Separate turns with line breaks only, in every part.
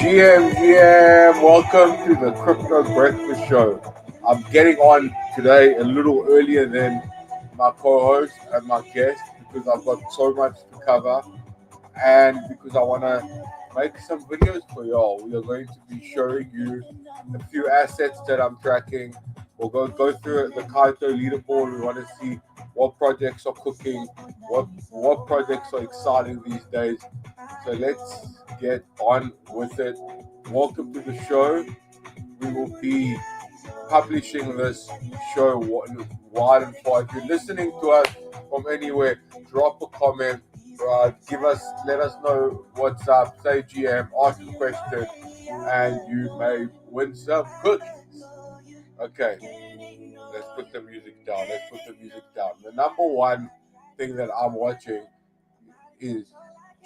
GM, welcome to the Crypto Breakfast Show. I'm getting on today a little earlier than my co-host and my guest because I've got so much to cover and because I want to make some videos for y'all. We are going to be showing you a few assets that I'm tracking. We'll go through the COTI leaderboard. We want to see what projects are cooking, what projects are exciting these days. So let's get on with it. Welcome to the show. We will be publishing this show wide and far. If you're listening to us from anywhere, drop a comment. Let us know what's up. Say GM, ask a question, and you may win some cookies. Okay, let's put the music down. The number one thing that I'm watching is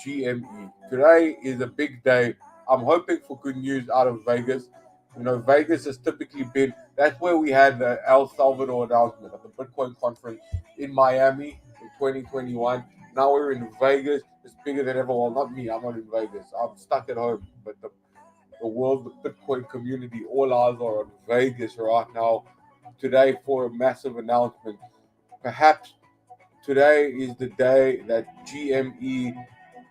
GME. Today is a big day. I'm hoping for good news out of Vegas. You know, Vegas has typically been, that's where we had the El Salvador announcement at the Bitcoin conference in Miami in 2021. Now we're in Vegas. It's bigger than ever. Well, not me. I'm not in Vegas. I'm stuck at home. But the world, the Bitcoin community, all eyes are on Vegas right now today for a massive announcement. Perhaps today is the day that GME,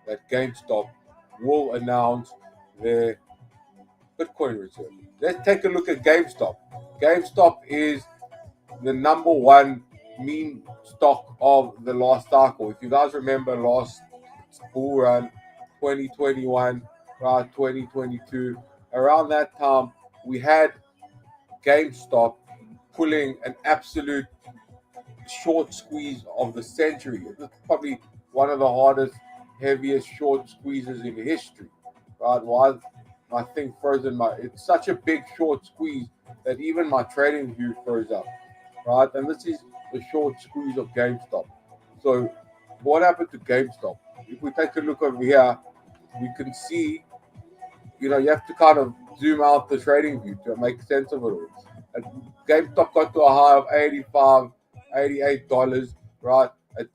that GameStop, will announce their Bitcoin reserve. Let's take a look at GameStop. GameStop is the number one meme stock of the last cycle. If you guys remember last bull run, 2021, 2022, around that time, we had GameStop pulling an absolute short squeeze of the century. It's probably one of the hardest, heaviest short squeezes in history. Right? Why my thing frozen? It's such a big short squeeze that even my trading view froze up. Right? And this is the short squeeze of GameStop. So what happened to GameStop? If we take a look over here, we can see, you have to kind of zoom out the trading view to make sense of it all. And GameStop got to a high of 85, $88, right? It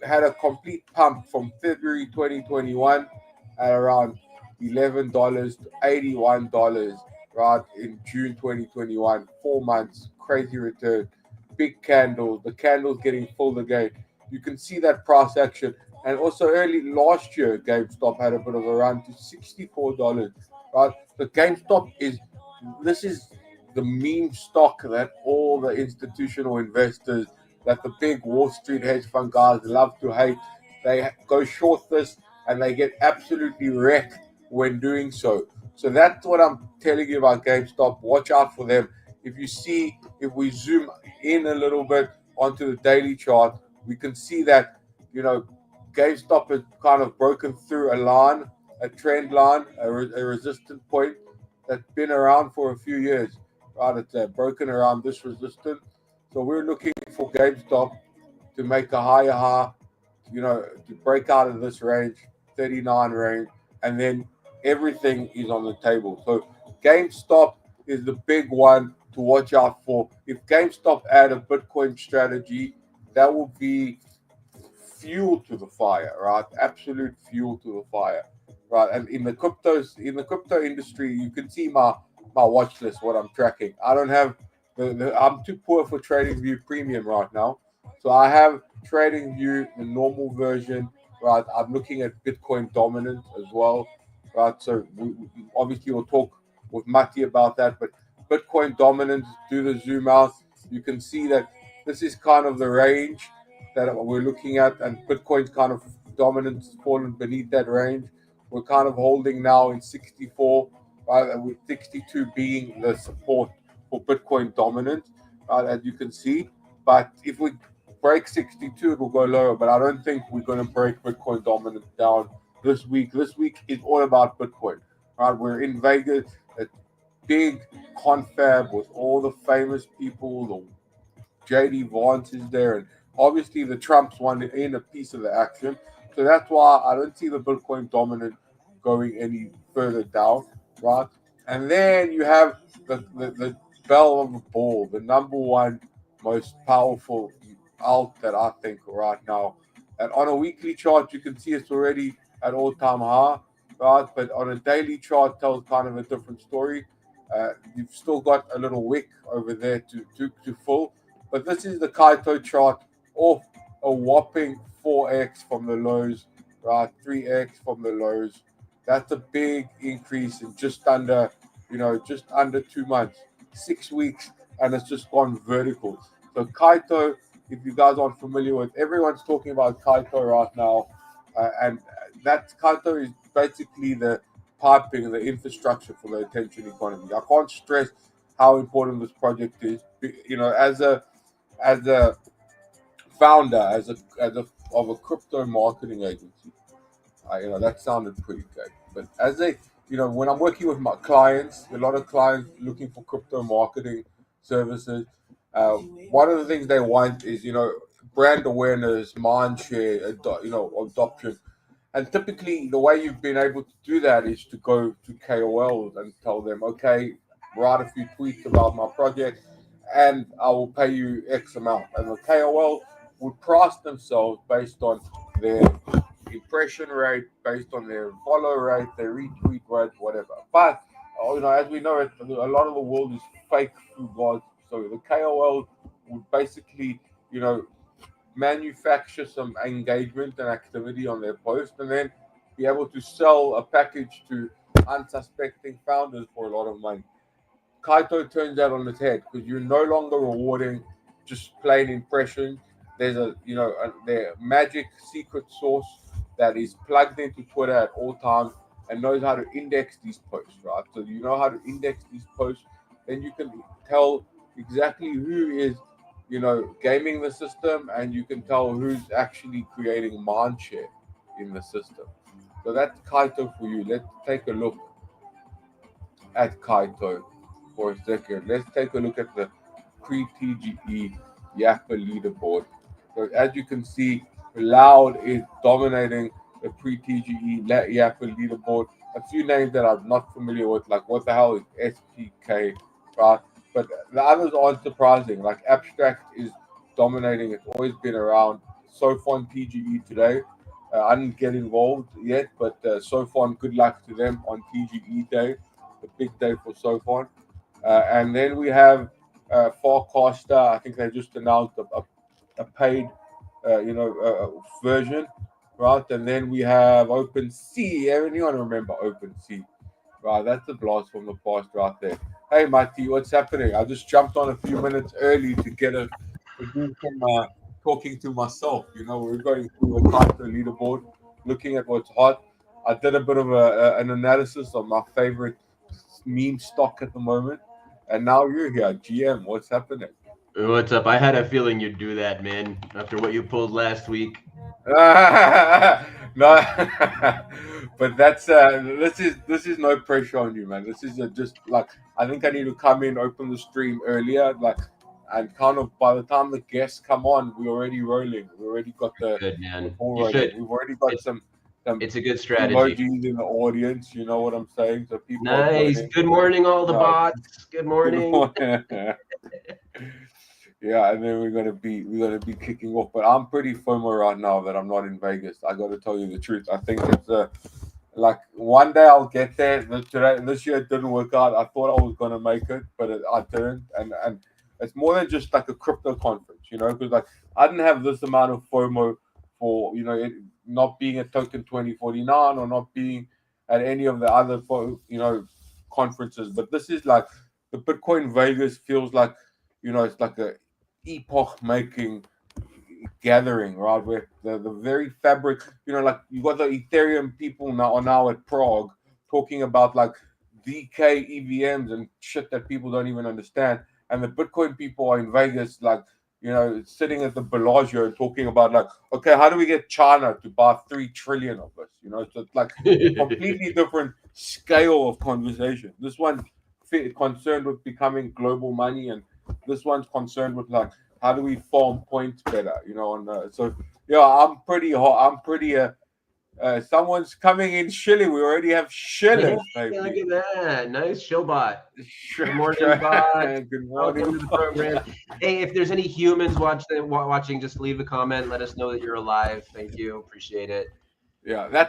had a complete pump from February 2021 at around $11 to $81, right? In June 2021, 4 months, crazy return, big candles, the candles getting full again. You can see that price action. And also early last year, GameStop had a bit of a run to $64, right? The GameStop this is the meme stock that all the institutional investors, that the big Wall Street hedge fund guys love to hate. They go short this and they get absolutely wrecked when doing so. So that's what I'm telling you about GameStop. Watch out for them. If we zoom in a little bit onto the daily chart, we can see that, GameStop has kind of broken through a line, a trend line, a resistance point that's been around for a few years. Right, it's broken around this resistance. So we're looking for GameStop to make a higher high, to break out of this range, 39 range, and then everything is on the table. So GameStop is the big one to watch out for. If GameStop add a Bitcoin strategy, that will be fuel to the fire, right? Absolute fuel to the fire, right? And in the crypto industry, you can see my watch list, what I'm tracking. I don't have I'm too poor for TradingView Premium right now, so I have TradingView the normal version, right? I'm looking at Bitcoin dominance as well, right? So obviously we'll talk with Mati about that, but Bitcoin dominance, do the zoom out, you can see that this is kind of the range that we're looking at, and Bitcoin's kind of dominance fallen beneath that range. We're kind of holding now in 64, right, and with 62 being the support for Bitcoin dominance, right, as you can see. But if we break 62, it will go lower. But I don't think we're going to break Bitcoin dominance down this week. This week is all about Bitcoin, right? We're in Vegas, a big confab with all the famous people. The JD Vance is there, and obviously the Trumps want in a piece of the action. So that's why I don't see the Bitcoin dominant going any further down, right? And then you have the bell of the ball, the number one most powerful alt that I think right now. And on a weekly chart, you can see it's already at all-time high. right? But on a daily chart tells kind of a different story. You've still got a little wick over there to full, but this is the Kaito chart off a whopping 4x from the lows, right? 3x from the lows. That's a big increase in just under 2 months, 6 weeks, and it's just gone vertical. So Kaito, if you guys aren't familiar with, everyone's talking about Kaito right now, and that Kaito is basically the piping, the infrastructure for the attention economy. I can't stress how important this project is. As a founder, as a of a crypto marketing agency, that sounded pretty good. But when I'm working with my clients, a lot of clients looking for crypto marketing services. One of the things they want is brand awareness, mind share, adoption. And typically, the way you've been able to do that is to go to KOLs and tell them, okay, write a few tweets about my project, and I will pay you X amount. And the KOL would price themselves based on their impression rate, based on their follow rate, their retweet rate, whatever. But as we know, a lot of the world is fake through God. So the KOL would basically, manufacture some engagement and activity on their post, and then be able to sell a package to unsuspecting founders for a lot of money. Kaito turns that on its head because you're no longer rewarding just plain impressions. There's their magic secret source that is plugged into Twitter at all times and knows how to index these posts, right? So you know how to index these posts, then you can tell exactly who is, gaming the system, and you can tell who's actually creating mind share in the system. So that's Kaito for you. Let's take a look at Kaito for a second. Let's take a look at the pre-TGE Yappa leaderboard. So as you can see, Loud is dominating the pre-TGE Yappa leaderboard. A few names that I'm not familiar with, like what the hell is SPK, right? But the others aren't surprising. Like Abstract is dominating. It's always been around. Sofon TGE today. I didn't get involved yet, but Sofon, good luck to them on TGE day, the big day for Sofon. And then we have Forecaster. I think they just announced a paid, version, right? And then we have OpenSea. Anyone remember OpenSea? Right, that's a blast from the past right there. Hey, Mati, what's happening? I just jumped on a few minutes early to do some talking to myself. We're going through a tighter leaderboard, looking at what's hot. I did a bit of an analysis of my favorite meme stock at the moment, and now you're here, GM. What's happening?
What's up? I had a feeling you'd do that, man, after what you pulled last week.
No, but this is no pressure on you, man. This is just like I think I need to come in, open the stream earlier, like, and kind of by the time the guests come on, we're already rolling. We already got
Good,
the
man.
ball
You
rolling.
should.
We've already got
It's
some
it's a good strategy.
emojis in the audience. You know what I'm saying? So people are
Nice.
joining.
Good morning, all the
No,
bots. Good
good
morning.
morning. Yeah, and then we're gonna be kicking off. But I'm pretty FOMO right now that I'm not in Vegas. I got to tell you the truth. I think it's like one day I'll get there. This year it didn't work out. I thought I was gonna make it, but I didn't. And it's more than just like a crypto conference, because like I didn't have this amount of FOMO for it not being at Token 2049 or not being at any of the other conferences. But this is like the Bitcoin Vegas feels like it's like a epoch making gathering, right? Where the very fabric, like you got the Ethereum people now at Prague talking about like DK EVMs and shit that people don't even understand. And the Bitcoin people are in Vegas, like, sitting at the Bellagio and talking about like, okay, how do we get China to buy 3 trillion of us? So it's like a completely different scale of conversation. This one concerned with becoming global money, and this one's concerned with like how do we farm points better, so yeah, I'm pretty hot. I'm pretty someone's coming in shilling. We already have
Hey,
shillers,
look
baby.
at that. Nice show bot. Good morning, bot.
Good
Welcome
morning.
to the program. Hey, if there's any humans watching, just leave a comment. Let us know that you're alive. Thank you. Appreciate it.
Yeah,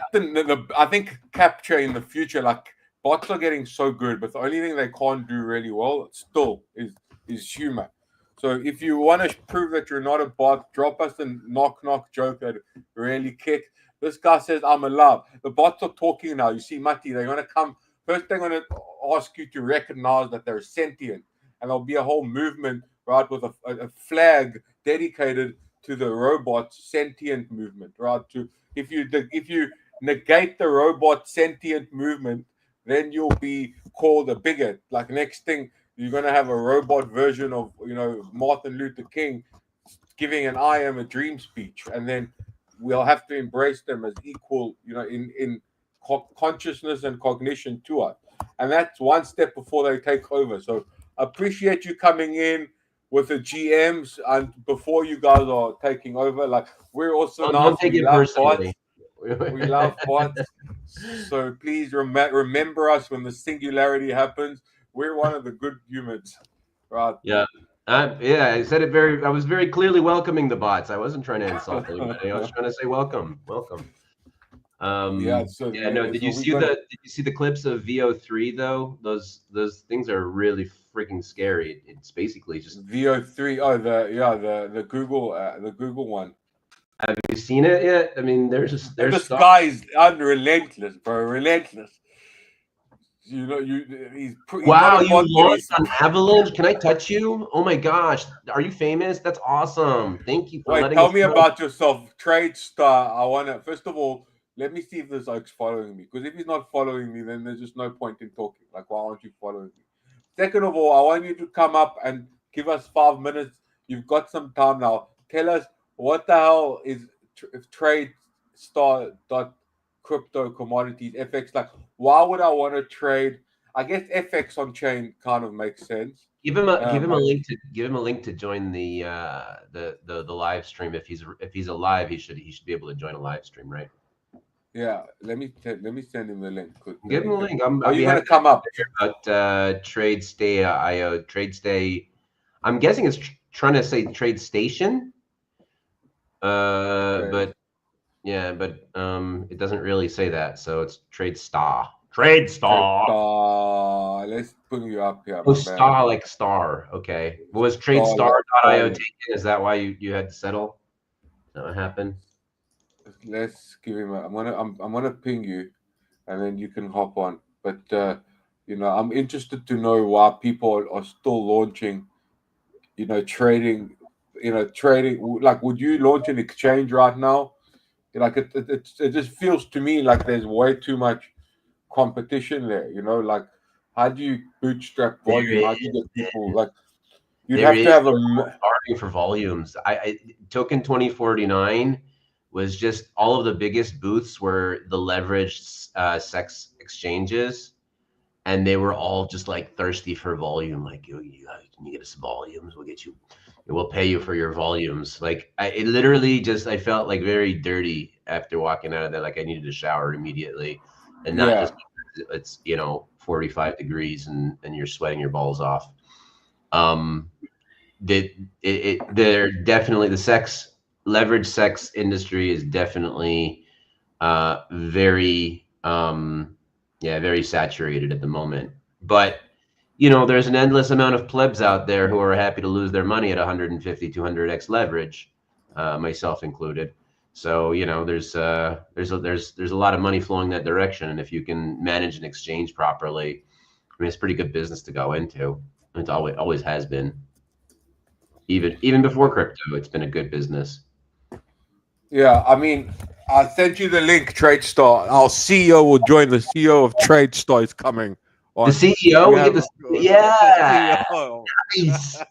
I think capture in the future, like bots are getting so good, but the only thing they can't do really well still is humor. So if you want to prove that you're not a bot, drop us a knock knock joke that really kicked. This guy says I'm alive. The bots are talking now. You see, Mati, they're gonna come first. They're gonna ask you to recognize that they're sentient, and there'll be a whole movement, right, with a flag dedicated to the robots sentient movement, right? To if you negate the robot sentient movement, then you'll be called a bigot. Like next thing, you're gonna have a robot version of Martin Luther King giving an "I am a dream" speech, and then we'll have to embrace them as equal, in consciousness and cognition to us. And that's one step before they take over. So appreciate you coming in with the GMs and before you guys are taking over. Like we're also
Don't
nice.
take
We
it
love bots.
personally.
We love bots. So please remember us when the singularity happens. We're one of the good humans, right?
Yeah. Yeah, I said it very. I was very clearly welcoming the bots. I wasn't trying to insult anybody. I was trying to say welcome, welcome.
Yeah. So
Yeah, no. Did
so
you
we're
see
gonna
the clips of VO3 though? Those things are really freaking scary. It's basically just.
VO3. Oh, the Google one.
Have you seen it yet? I mean,
And
there's
this
stuff.
guy is unrelentless, bro. Relentless. He's not
Wow,
a
you
bot, but
launched
he's.
on Avalanche. Can I touch you? Oh my gosh, are you famous? That's awesome. Thank you for
Wait,
letting
tell
us
me
know.
about yourself. Trade star. I wanna first of all, let me see if this oak's following me. Because if he's not following me, then there's just no point in talking. Like, why aren't you following me? Second of all, I want you to come up and give us 5 minutes. You've got some time now. Tell us what the hell is trade star dot crypto commodities FX. Like, why would I want to trade? I guess FX on chain kind of makes sense.
Give him a
I
link to join the live stream. If he's alive, he should be able to join a live stream, right?
Yeah, let me send him the link.
Give him a link.
Are
I'd
you
be
gonna
happy
come up?
to hear about Trade Stay IO. Trade Stay. I'm guessing it's trying to say Trade Station.
Okay.
But yeah, but it doesn't really say that. So it's Trade Star. Trade
Trade
Star.
star. Let's bring you up here,
Oh,
my man.
star like star. Okay. Was
Star like
TradeStar.io
Starlink.
taken? Is that why you had to settle? Is that what happened?
Let's give him. I'm gonna ping you, and then you can hop on. But I'm interested to know why people are still launching. Trading. Trading. Like, would you launch an exchange right now? Like it just feels to me like there's way too much competition there. Like how do you bootstrap
There
volume? How do you
is.
get people like you'd
There
have to
is.
have a
They're all starving for volumes. Token 2049 was just all of the biggest booths were the leveraged sex exchanges, and they were all just like thirsty for volume. Like, can you get us volumes? We'll pay you for your volumes. Like, it literally just, I felt like very dirty after walking out of there. Like I needed a shower immediately, and not
yeah.
just because it's 45 degrees and you're sweating your balls off. Um, they're definitely the leverage sex industry is definitely very very saturated at the moment. But there's an endless amount of plebs out there who are happy to lose their money at 150 200x leverage, myself included. So there's a lot of money flowing that direction, and if you can manage an exchange properly, I mean, it's pretty good business to go into. It always has been. Even before crypto, it's been a good business.
Yeah, I mean, I sent you the link, TradeStar. Our CEO will join. The CEO of TradeStar is coming
The
on.
CEO,
We
we get
have
the
the
yeah,
CEO.
nice.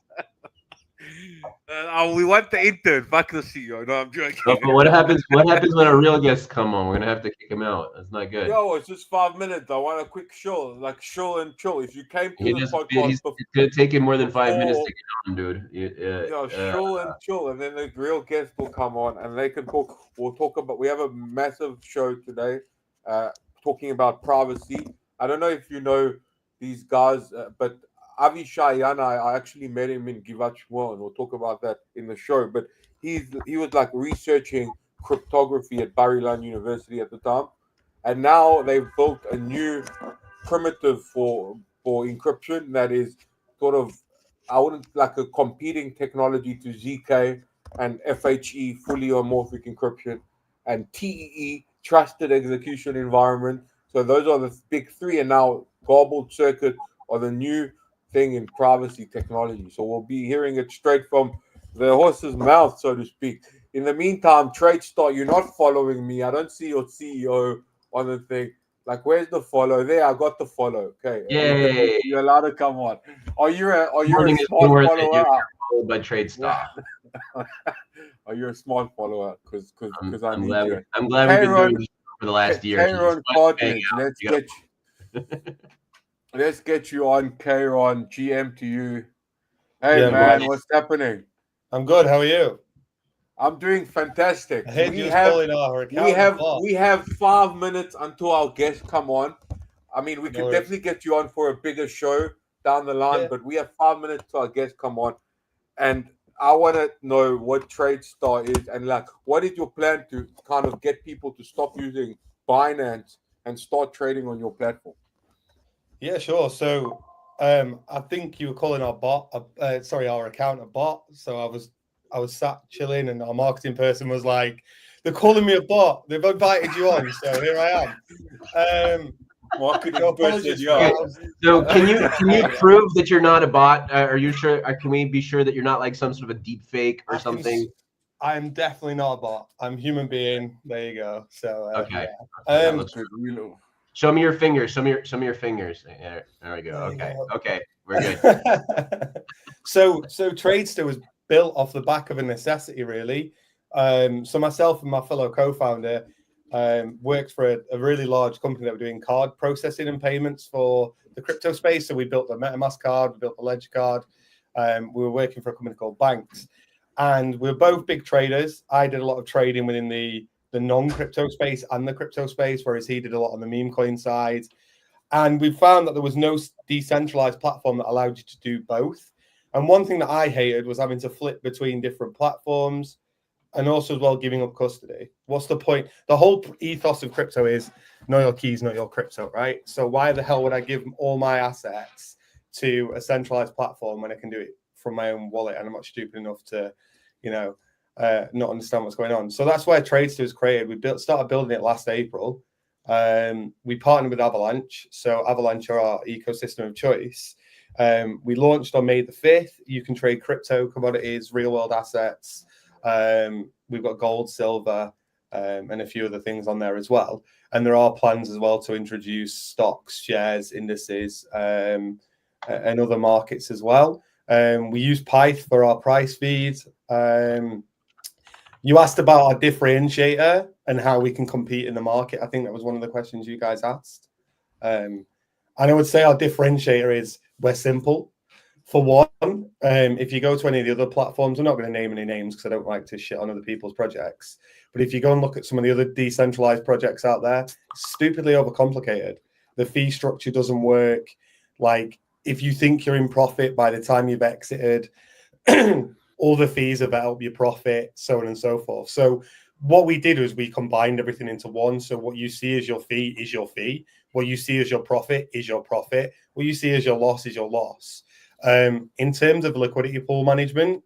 We want the intern. Fuck the CEO. No, I'm
Oh,
joking.
but what happens? What happens when a real guest come on? We're gonna have to kick him out. That's not good.
Yo, it's just 5 minutes. I want a quick chill, like chill and chill. If you came to
He
the
just
podcast
it's gonna take him more than 5 minutes
before,
to get on, dude.
chill and chill, and then the real guest will come on, and they can talk. We'll talk about. We have a massive show today, uh, talking about privacy. I don't know if you know these guys, but Avishai Yanay, I actually met him in Givat Shmuel, and we'll talk about that in the show. But he was like researching cryptography at Bar-Ilan University at the time, and now they've built a new primitive for encryption that is sort of, I wouldn't like a competing technology to ZK and FHE, fully homomorphic encryption, and TEE, trusted execution environment. So those are the big three, and now Garbled Circuit are the new thing in privacy technology. So we'll be hearing it straight from the horse's mouth, so to speak. In the meantime, TradeStar, you're not following me. I don't see your CEO on the thing. Like, where's the follow? There, I got the follow. Okay,
Yay!
you're allowed to come on. Are you a
Morning is
smart
more than
follower?
you're followed by TradeStar.
Are you a smart follower? Because I need you.
I'm glad we've been doing this for the last year.
Kayron Partners, let's get you on, Kayron. GM to you. Hey
Yeah,
man,
right.
what's happening?
I'm good. How are you?
I'm doing fantastic.
I heard you was calling our account.
We have 5 minutes until our guests come on. I mean, we could definitely get you on for a bigger show down the line,
Yeah.
but we have 5 minutes till our guests come on, and I want to know what TradeStar is, and like, what is your plan to kind of get people to stop using Binance and start trading on your platform?
Yeah, sure. So, I think you were calling our our account a bot. So I was sat chilling, and our marketing person was like, "They're calling me a bot. They've invited you on." So here I am.
Marketing person,
So can you prove that you're not a bot? Are you sure? Can we be sure that you're not like some sort of a deep fake or something?
I'm definitely not a bot. I'm a human being. There you go. So
okay.
Yeah.
Show me your fingers. Some of your fingers. There we go. Okay. Okay. We're good.
So TradeStar was built off the back of a necessity, really. So myself and my fellow co-founder worked for a really large company that were doing card processing and payments for the crypto space. So we built the MetaMask card, we built the Ledger card. We were working for a company called Banks, and we were both big traders. I did a lot of trading within the non-crypto space and the crypto space, whereas he did a lot on the meme coin side. And we found that there was no decentralized platform that allowed you to do both. And one thing that I hated was having to flip between different platforms, and also as well giving up custody. What's the point? The whole ethos of crypto is know your keys, know your crypto, right? So why the hell would I give all my assets to a centralized platform when I can do it from my own wallet? And I'm not stupid enough to, not understand what's going on. So that's where TradeStar was created. We started building it last April. We partnered with Avalanche. So Avalanche are our ecosystem of choice. We launched on May the 5th. You can trade crypto, commodities, real world assets. We've got gold, silver, and a few other things on there as well. And there are plans as well to introduce stocks, shares, indices, and other markets as well. We use Pyth for our price feed. You asked about our differentiator and how we can compete in the market. I think that was one of the questions you guys asked. And I would say our differentiator is we're simple. For one, if you go to any of the other platforms, I'm not going to name any names because I don't like to shit on other people's projects. But if you go and look at some of the other decentralized projects out there, it's stupidly overcomplicated. The fee structure doesn't work. Like, if you think you're in profit by the time you've exited, all the fees have helped your profit, so on and so forth. So what we did was we combined everything into one. So what you see as your fee is your fee. What you see as your profit is your profit. What you see as your loss is your loss. In terms of liquidity pool management,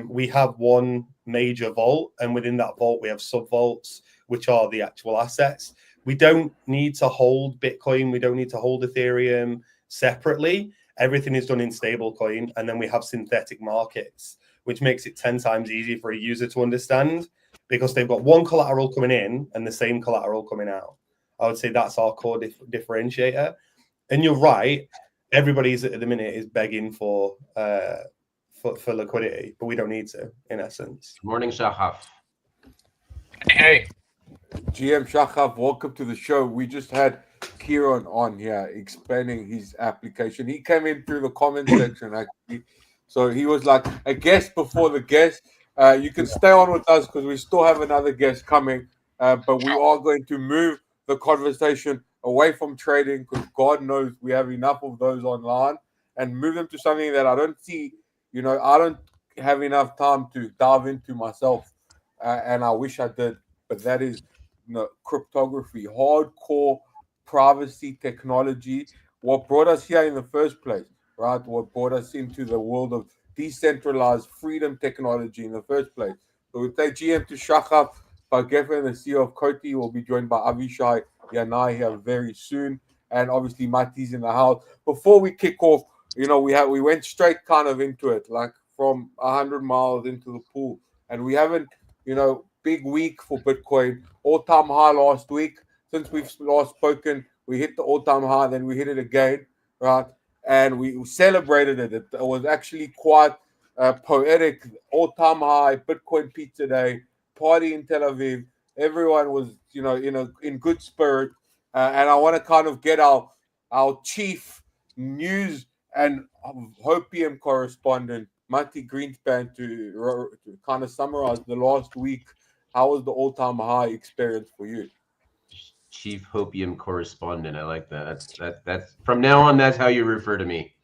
we have one major vault, and within that vault, we have sub vaults, which are the actual assets. We don't need to hold Bitcoin. We don't need to hold Ethereum separately. Everything is done in stablecoin, and then we have synthetic markets, which makes it 10 times easier for a user to understand because they've got one collateral coming in and the same collateral coming out. I would say that's our core differentiator. And you're right. Everybody's at the minute is begging for liquidity, but we don't need to, in essence.
Good morning, Shahaf.
Hey.
GM Shahaf, welcome to the show. We just had Kieran on here explaining his application. He came in through the comment section, actually. So he was like a guest before the guest. You can stay on with us because we still have another guest coming, but we are going to move the conversation away from trading because God knows we have enough of those online, and move them to something that I don't see, I don't have enough time to dive into myself. and I wish I did, but that is cryptography, hardcore privacy technology. What brought us here in the first place, right? What brought us into the world of decentralized freedom technology in the first place. So we thank GM to Shahaf Bar Geffen, the CEO of COTI. Will be joined by Avishai Yanay here very soon, and obviously Mati's in the house. Before we kick off, we went straight kind of into it, like from 100 miles into the pool, and we haven't, big week for Bitcoin, all-time high last week. Since we've last spoken, we hit the all-time high, then we hit it again, right? And we celebrated it. It was actually quite poetic. All-time high, Bitcoin Pizza Day, party in Tel Aviv. Everyone was, in good spirit. And I want to kind of get our chief news and Hopium correspondent, Mati Greenspan, to kind of summarize the last week. How was the all-time high experience for you?
Chief Hopium correspondent. I like that. That's from now on. That's how you refer to me.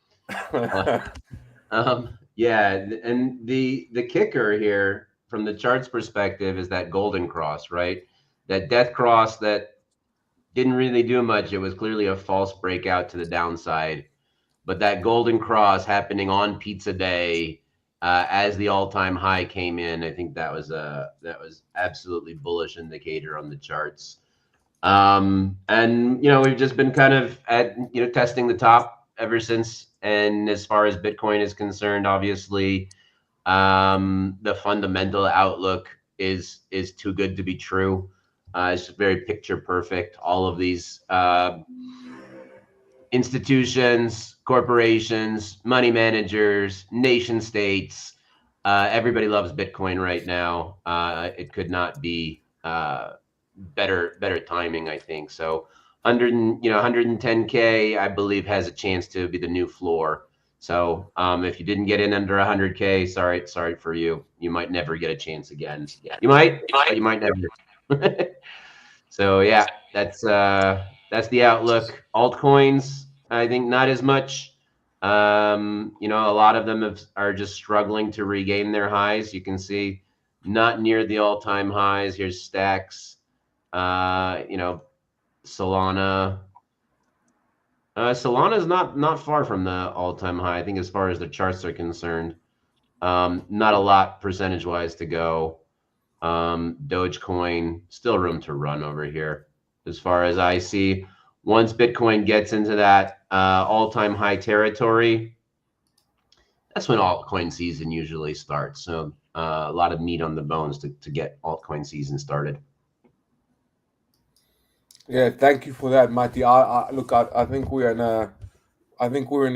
Yeah, and the kicker here from the charts perspective is that golden cross, right? That death cross that didn't really do much. It was clearly a false breakout to the downside, but that golden cross happening on Pizza Day as the all-time high came in, I think that was absolutely bullish indicator on the charts. And we've just been kind of at testing the top ever since. And as far as Bitcoin is concerned, obviously, the fundamental outlook is too good to be true. It's very picture perfect. All of these institutions, corporations, money managers, nation states, everybody loves Bitcoin right now. It could not be better timing, I think. So 110K, I believe, has a chance to be the new floor. So if you didn't get in under 100K, sorry for you. You might never get a chance again. You might, but you might never. So yeah, that's the outlook. Altcoins, I think not as much. A lot of them are just struggling to regain their highs. You can see not near the all-time highs. Here's Stacks. Solana. Solana's not far from the all-time high, I think, as far as the charts are concerned. Not a lot percentage-wise to go. Dogecoin, still room to run over here, as far as I see. Once Bitcoin gets into that all-time high territory, that's when altcoin season usually starts. So a lot of meat on the bones to get altcoin season started.
Yeah, thank you for that, Mati. I think we're in a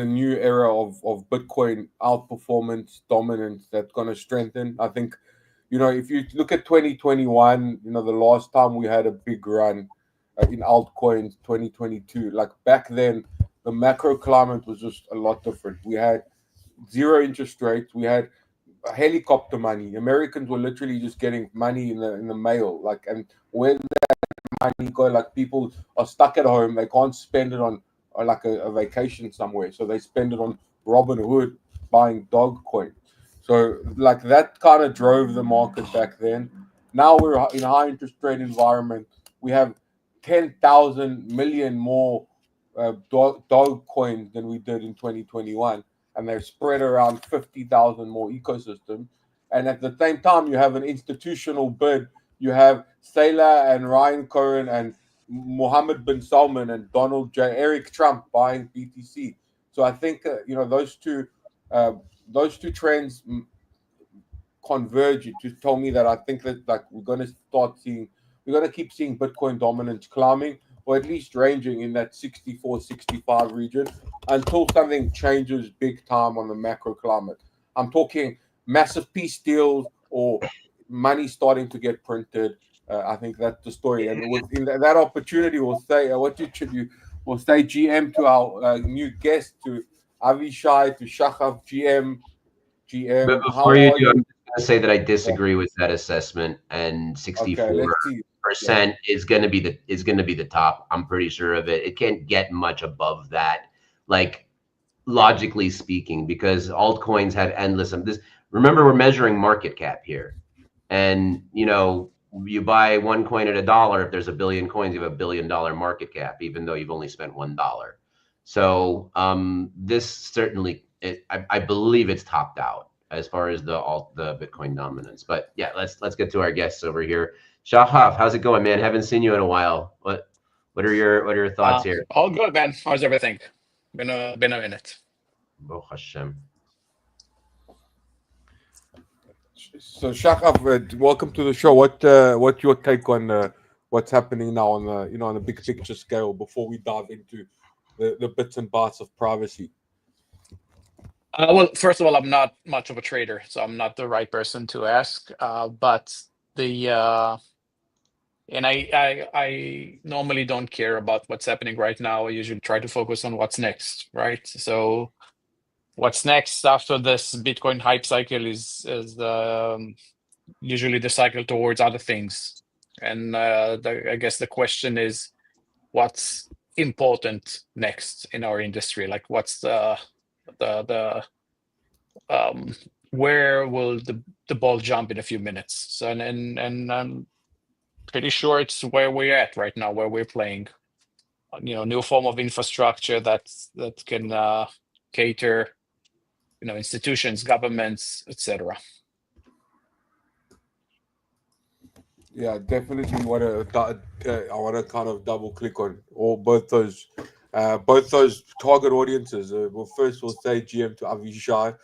new era of Bitcoin outperformance, dominance that's going to strengthen. I think, if you look at 2021, the last time we had a big run in altcoins, 2022, like back then, the macro climate was just a lot different. We had zero interest rates. We had helicopter money. Americans were literally just getting money in the mail, and where money go, people are stuck at home. They can't spend it on a vacation somewhere, so they spend it on Robinhood buying dog coin. So that kind of drove the market back then. Now we're in a high interest rate environment. We have 10,000 million more dog coins than we did in 2021, and they're spread around 50,000 more ecosystems. And at the same time, you have an institutional bid. You have Saylor and Ryan Cohen and Mohammed bin Salman and Eric Trump buying BTC. So I think those two trends converge to tell me that I think that we're going to keep seeing Bitcoin dominance climbing, or at least ranging in that 64-65 region until something changes big time on the macro climate. I'm talking massive peace deals or money starting to get printed. I think that's the story. And in that opportunity, we'll say we'll say GM to our new guest, to Avishai, to Shahaf, GM.
But before you do, I'm just going to say that I disagree with that assessment, and 64% is going to be the top. I'm pretty sure of it. It can't get much above that, logically speaking, because altcoins have endless. Remember, we're measuring market cap here. And, you know, you buy one coin at $1. If there's a billion coins, you have $1 billion market cap, even though you've only spent $1. So this certainly, I believe it's topped out as far as the Bitcoin dominance. But yeah, let's get to our guests over here. Shahaf, how's it going, man? Haven't seen you in a while. What are your thoughts here?
All good, man. How's everything? Been a minute.
Baruch Hashem.
So Shahaf, welcome to the show. What's your take on what's happening now on the on the big picture scale before we dive into the bits and bytes of privacy?
Well, first of all, I'm not much of a trader, so I'm not the right person to ask. But and I normally don't care about what's happening right now. I usually try to focus on what's next, right? So what's next after this Bitcoin hype cycle is usually the cycle towards other things. And I guess the question is, what's important next in our industry? Like, what's the where will the ball jump in a few minutes? So and I'm pretty sure it's where we're at right now, where we're playing. New form of infrastructure that can cater, institutions, governments, etc.
Yeah, definitely want to. I want to kind of double click on both those target audiences. Well, first we'll say GM to Avishai.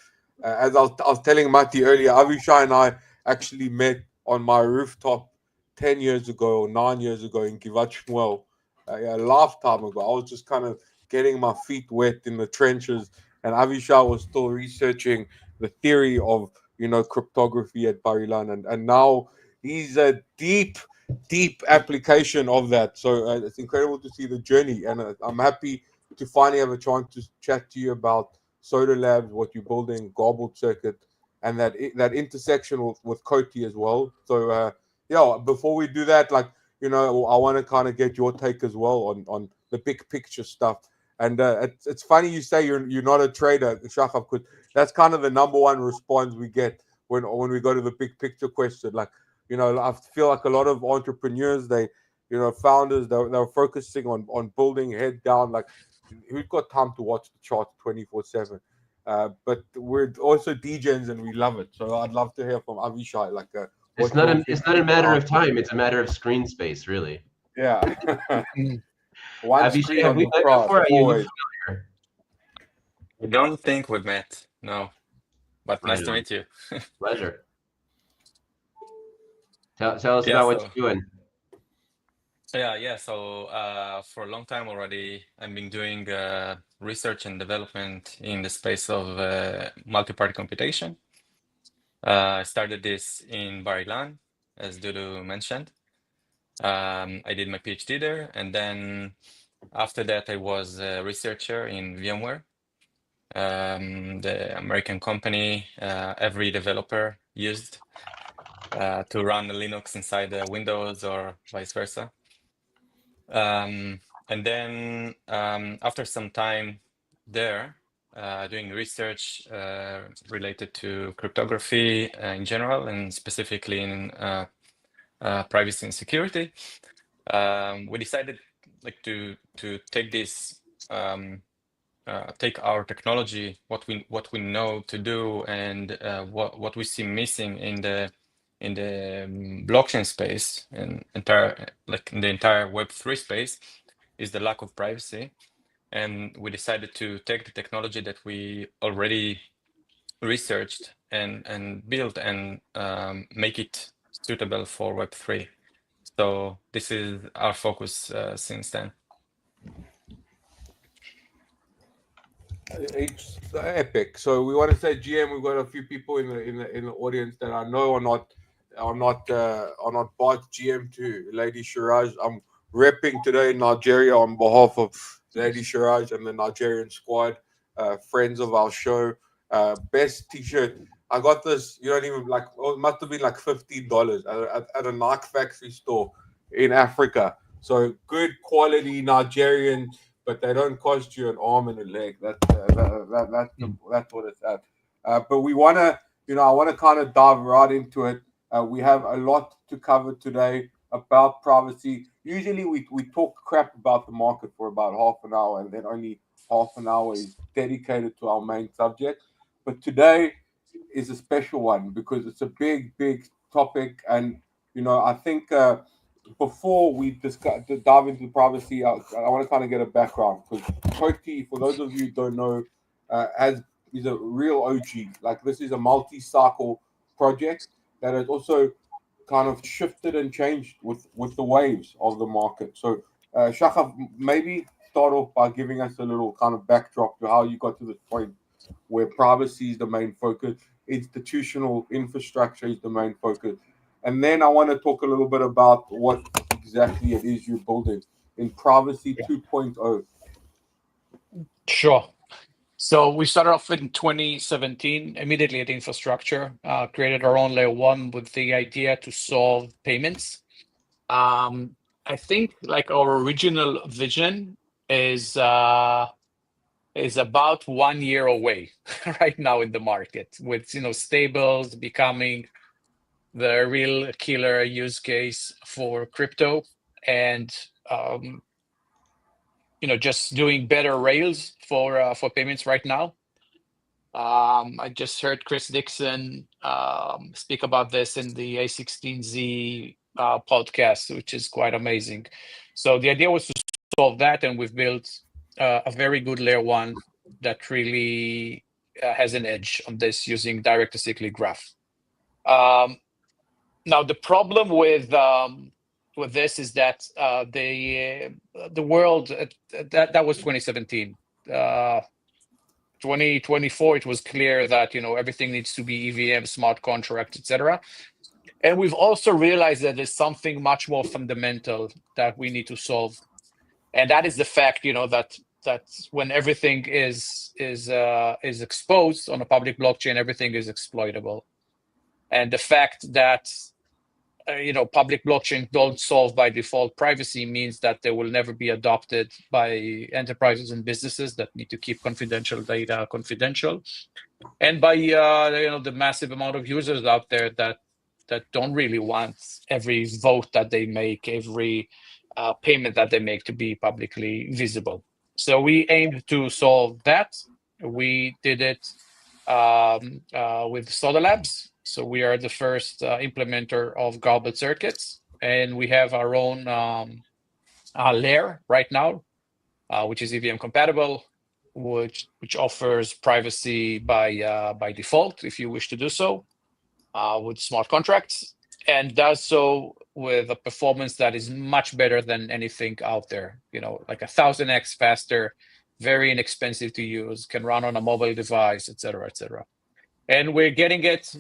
As I was telling Mati earlier, Avishai and I actually met on my rooftop 10 years ago or 9 years ago in Givat Shmuel, a lifetime ago. I was just kind of getting my feet wet in the trenches, and Avishai was still researching the theory of cryptography at Bar Ilan, and now he's a deep application of that. So it's incredible to see the journey, and I'm happy to finally have a chance to chat to you about Soda Labs, what you're building, Garbled Circuit, and that intersection with COTI as well. So before we do that, I want to kind of get your take as well on the big picture stuff. And it's funny you say you're not a trader, Shahaf, because that's kind of the number one response we get when we go to the big picture question. I feel like a lot of entrepreneurs, founders, they're focusing on building head down. Like, who's got time to watch the chart 24/7? But we're also DJs and we love it. So I'd love to hear from Avishai.
It's not a matter of time. It's a matter of screen space, really.
Yeah. One
Avishai,
screen
have
on
we
the
met
cross,
before? Are you
always.
familiar?
I don't think we've met, no. But nice to meet you.
Pleasure. Tell us about what you're doing.
So for a long time already, I've been doing research and development in the space of multi-party computation. I started this in Bar Ilan, as Dudu mentioned. I did my PhD there, and then after that, I was a researcher in VMware, the American company every developer used to run Linux inside Windows or vice versa. And then after some time there, doing research related to cryptography in general, and specifically in privacy and security, we decided to take this, take our technology, what we know to do, and what we see missing in the blockchain space and in the entire Web3 space is the lack of privacy. And we decided to take the technology that we already researched and built and make it suitable for Web3. So this is our focus since then.
It's epic. So we want to say, GM, we've got a few people in the audience that I know are not part GM to Lady Shiraj. I'm repping today in Nigeria on behalf of Lady Shiraj and the Nigerian squad, friends of our show. Best t-shirt. I got this, you don't even it must have been like $15 at a Nike factory store in Africa. So good quality Nigerian, but they don't cost you an arm and a leg. That's what it's at. But we want to, I want to kind of dive right into it. We have a lot to cover today about privacy. Usually we talk crap about the market for about half an hour, and then only half an hour is dedicated to our main subject. But today is a special one because it's a big topic, and I think before we dive into privacy, I want to kind of get a background because COTI, for those of you who don't know, is a real OG. Like, this is a multi-cycle project that has also kind of shifted and changed with the waves of the market. So, Shahaf, maybe start off by giving us a little kind of backdrop to how you got to this point where privacy is the main focus, institutional infrastructure is the main focus. And then I want to talk a little bit about what exactly it is you're building in Privacy 2.0.
Sure. So we started off in 2017, immediately at infrastructure, created our own layer one with the idea to solve payments. I think like our original vision is about 1 year away right now in the market, with stables becoming the real killer use case for crypto, and just doing better rails for payments right now. I just heard Chris Dixon speak about this in the A16Z podcast, which is quite amazing. So the idea was to solve that, and we've built a very good layer one that really has an edge on this using direct acyclic graph. Now the problem with this is that the world that was 2017. 2024, it was clear that everything needs to be EVM, smart contract, etc. And we've also realized that there's something much more fundamental that we need to solve, and that is the fact that when everything is exposed on a public blockchain, everything is exploitable. And the fact that public blockchain don't solve by default privacy means that they will never be adopted by enterprises and businesses that need to keep confidential data confidential, and by the massive amount of users out there that don't really want every vote that they make, every payment that they make to be publicly visible. So we aimed to solve that. We did it with Soda Labs. So we are the first implementer of Garbled Circuits, and we have our own layer right now, which is EVM compatible, which offers privacy by default if you wish to do so, with smart contracts, and does so with a performance that is much better than anything out there. Like 1000x faster, very inexpensive to use, can run on a mobile device, etc., etc. And we're getting it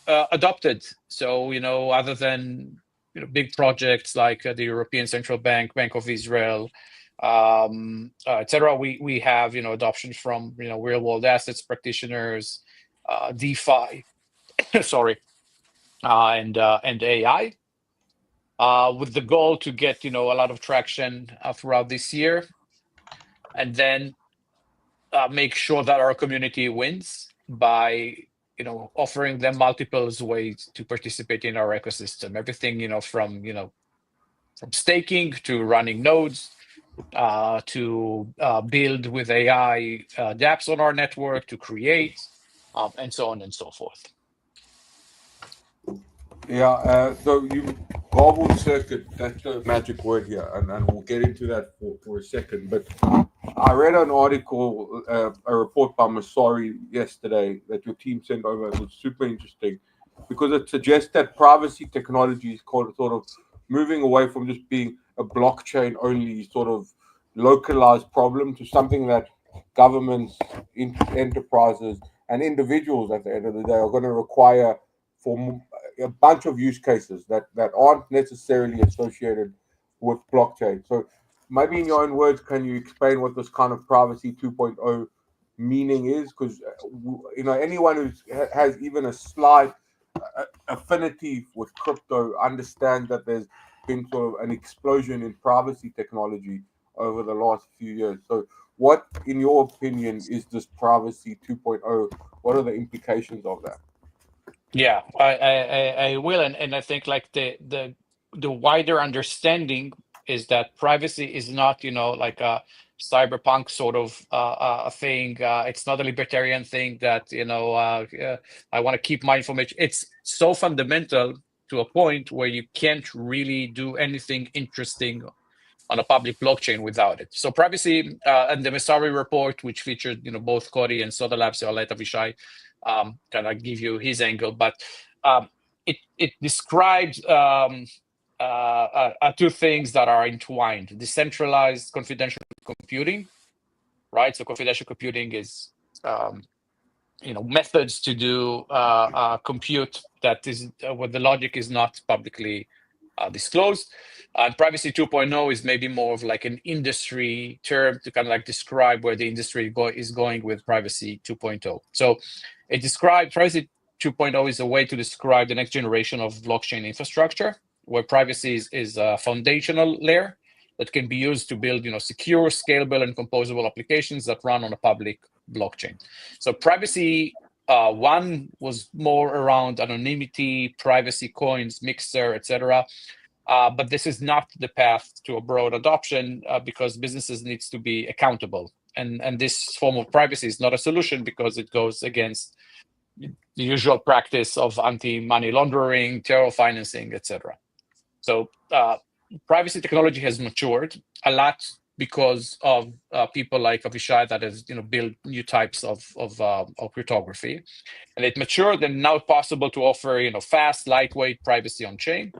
adopted. So other than big projects like the European Central Bank, Bank of Israel, etc., we have adoption from real world assets practitioners, DeFi, sorry, and AI, with the goal to get a lot of traction throughout this year, and then make sure that our community wins by offering them multiple ways to participate in our ecosystem. Everything from staking to running nodes, to build with AI dApps on our network, to create, and so on and so forth.
Yeah, so you Garbled Circuit, that's the magic word here, and we'll get into that for a second. But I read an article, a report by Masari yesterday that your team sent over. It was super interesting because it suggests that privacy technology is sort of moving away from just being a blockchain only sort of localized problem to something that governments, enterprises, and individuals at the end of the day are going to require for a bunch of use cases that aren't necessarily associated with blockchain. So maybe in your own words, can you explain what this kind of privacy 2.0 meaning is? Because anyone who has even a slight affinity with crypto understands that there's been sort of an explosion in privacy technology over the last few years. So what, in your opinion, is this privacy 2.0? What are the implications of that?
Yeah, I will, and I think like the wider understanding is that privacy is not, like a cyberpunk sort of a thing. It's not a libertarian thing that, I want to keep my information. It's so fundamental to a point where you can't really do anything interesting on a public blockchain without it. So privacy and the Messari report, which featured both COTI and Soda Labs, so I'll let Avishai kind of give you his angle, but it describes two things that are entwined: decentralized confidential computing, right? So confidential computing is methods to do compute that is where the logic is not publicly disclosed. And privacy 2.0 is maybe more of like an industry term to kind of like describe where the industry is going with privacy 2.0. So it describes privacy 2.0 is a way to describe the next generation of blockchain infrastructure, where privacy is a foundational layer that can be used to build secure, scalable, and composable applications that run on a public blockchain. So privacy one was more around anonymity, privacy coins, mixer, etc. But this is not the path to a broad adoption because businesses needs to be accountable. And this form of privacy is not a solution because it goes against the usual practice of anti-money laundering, terror financing, etc. So privacy technology has matured a lot because of people like Avishai that has built new types of cryptography, and it matured and now possible to offer fast, lightweight privacy on chain,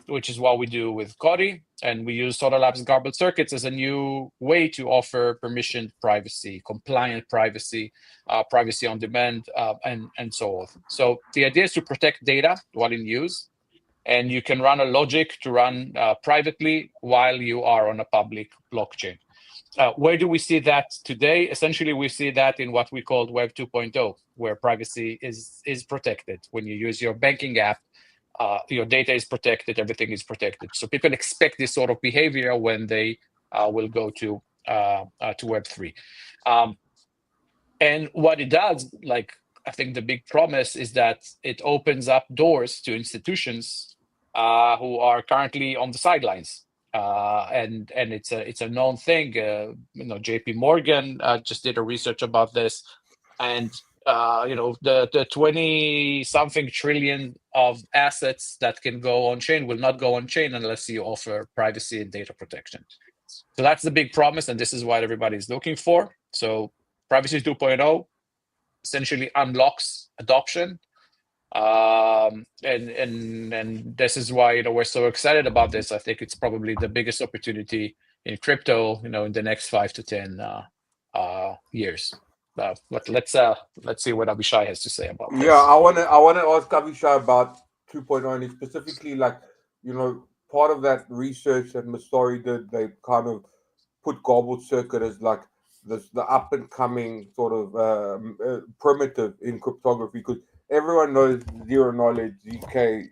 which is what we do with COTI, and we use Soda Labs Garbled Circuits as a new way to offer permissioned privacy, compliant privacy, privacy on demand, and so on. So the idea is to protect data while in use. And you can run a logic to run privately while you are on a public blockchain. Where do we see that today? Essentially, we see that in what we call Web 2.0, where privacy is protected. When you use your banking app, your data is protected, everything is protected. So people expect this sort of behavior when they will go to Web 3. And what it does, like I think the big promise is that it opens up doors to institutions who are currently on the sidelines, and it's a known thing. J.P. Morgan just did a research about this, and the 20-something trillion of assets that can go on chain will not go on chain unless you offer privacy and data protection. So that's the big promise, and this is what everybody is looking for. So privacy 2.0 essentially unlocks adoption. And this is why we're so excited about this. I think it's probably the biggest opportunity in crypto, in the next 5 to 10 years. But let's see what Avishai has to say about this.
Yeah, I wanna ask Avishai about 2.0 and specifically part of that research that Messari did. They kind of put Garbled Circuit as like the up and coming sort of primitive in cryptography because everyone knows zero knowledge, ZK.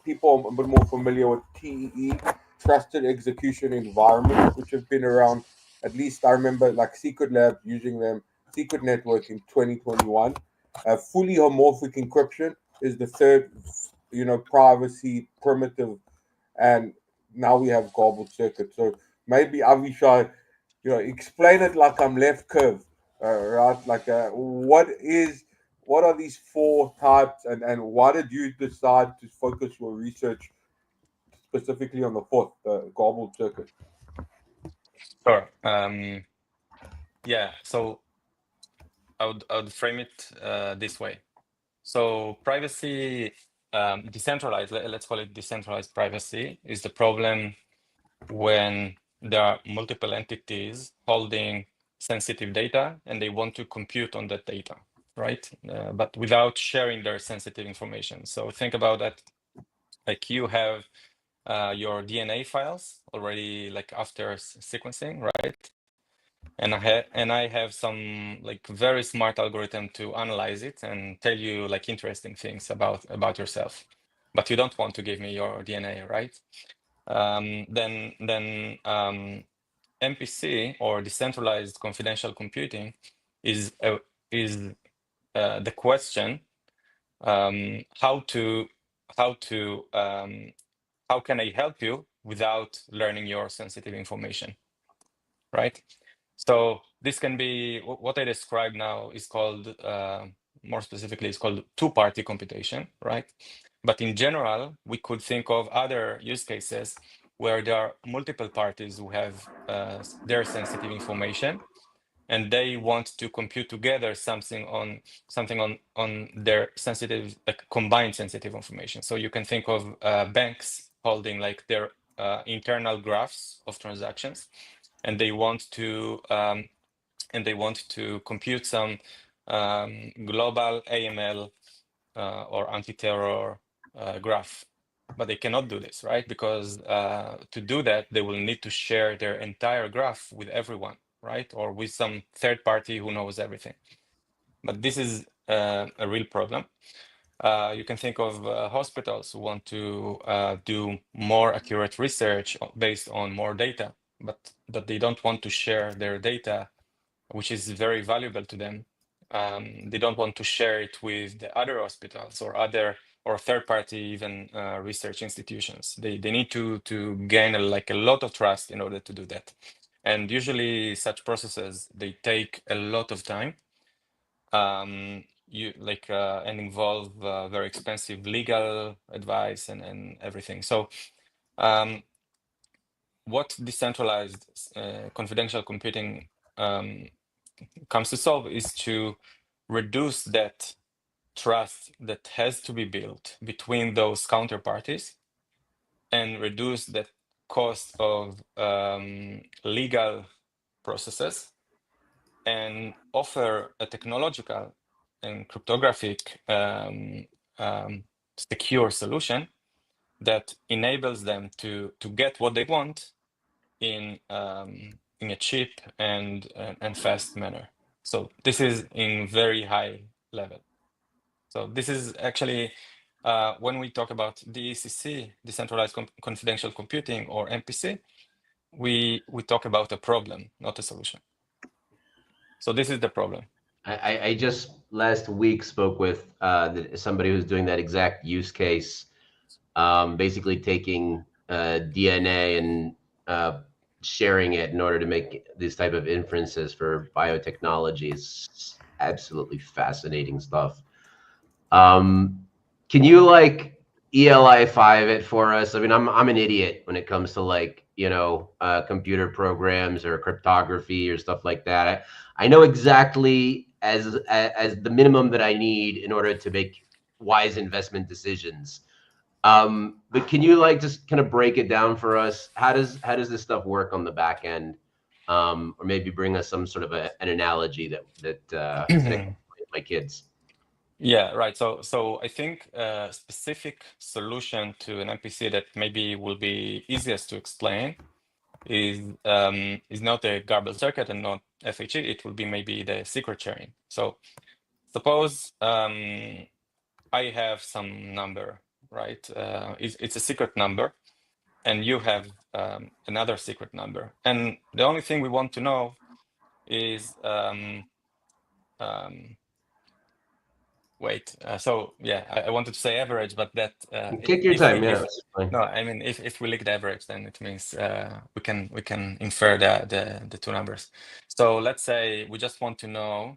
People are a bit more familiar with TEE, trusted execution environments, which have been around. At least I remember like Secret Labs using them, Secret Network in 2021. Fully homomorphic encryption is the third, privacy primitive, and now we have Garbled Circuit. So maybe Avishai, explain it like I'm left curve, right? Like, what are these four types, and why did you decide to focus your research specifically on the fourth, Garbled Circuit?
Sure. Yeah. So I would frame it this way. So privacy, decentralized. Let's call it decentralized privacy, is the problem when there are multiple entities holding sensitive data and they want to compute on that data, right? But without sharing their sensitive information. So think about that, like you have your DNA files already, like after sequencing, right? And I have some like very smart algorithm to analyze it and tell you like interesting things about yourself, but you don't want to give me your DNA, right? Then MPC, or decentralized confidential computing, is the question how can I help you without learning your sensitive information, right? So this can be what I describe now is called, more specifically, it's called two-party computation, right? But in general, we could think of other use cases where there are multiple parties who have their sensitive information, and they want to compute together something on their sensitive, like combined sensitive information. So you can think of banks holding like their internal graphs of transactions, and they want to compute some global AML or anti-terror graph. But they cannot do this, right? Because to do that, they will need to share their entire graph with everyone, right? Or with some third party who knows everything. But this is a real problem. You can think of hospitals who want to do more accurate research based on more data, but they don't want to share their data, which is very valuable to them. They don't want to share it with the other hospitals or third-party even research institutions. They need to gain a lot of trust in order to do that. And usually such processes, they take a lot of time. And involve very expensive legal advice and everything. So what decentralized confidential computing comes to solve is to reduce that trust that has to be built between those counterparties and reduce the cost of legal processes and offer a technological and cryptographic secure solution that enables them to get what they want in a cheap and fast manner. So this is in very high level. So this is actually when we talk about DECC, decentralized confidential computing, or MPC, we talk about a problem, not a solution. So this is the problem.
I just last week spoke with somebody who's doing that exact use case, basically taking DNA and sharing it in order to make these type of inferences for biotechnology. Is absolutely fascinating stuff. Can you like ELI5 it for us? I mean, I'm an idiot when it comes to like, computer programs or cryptography or stuff like that. I know exactly as the minimum that I need in order to make wise investment decisions. But can you like just kind of break it down for us? How does this stuff work on the back end? Or maybe bring us some sort of an analogy that I can explain to my kids.
Yeah, right. So I think a specific solution to an MPC that maybe will be easiest to explain is not a garbled circuit and not FHE. It will be maybe the secret sharing. So suppose I have some number, right? It's a secret number, and you have another secret number, and the only thing we want to know is wait. So yeah, I wanted to say average, but that
Take your time. Yeah, that's fine.
no, I mean if we lick the average, then it means we can infer the two numbers. So let's say we just want to know.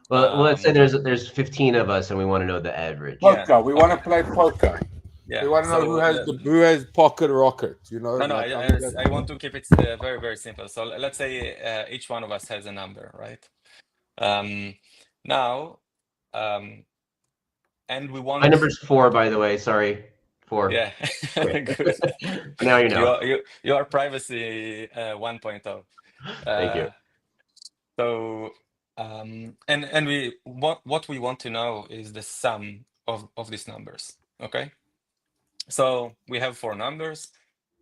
Well, let's say there's 15 of us and we want to know the average.
Poker. Yeah. We want to play poker.
Yeah.
We want to know who has pocket rocket.
No,
like,
I want to keep it very, very simple. So let's say each one of us has a number, right? Now, and we want.
My number's 4, by the way. Sorry, 4.
Yeah, good.
Now you know.
Your privacy 1.0.
Thank you.
So, and what we want to know is the sum of these numbers. Okay. So we have 4 numbers.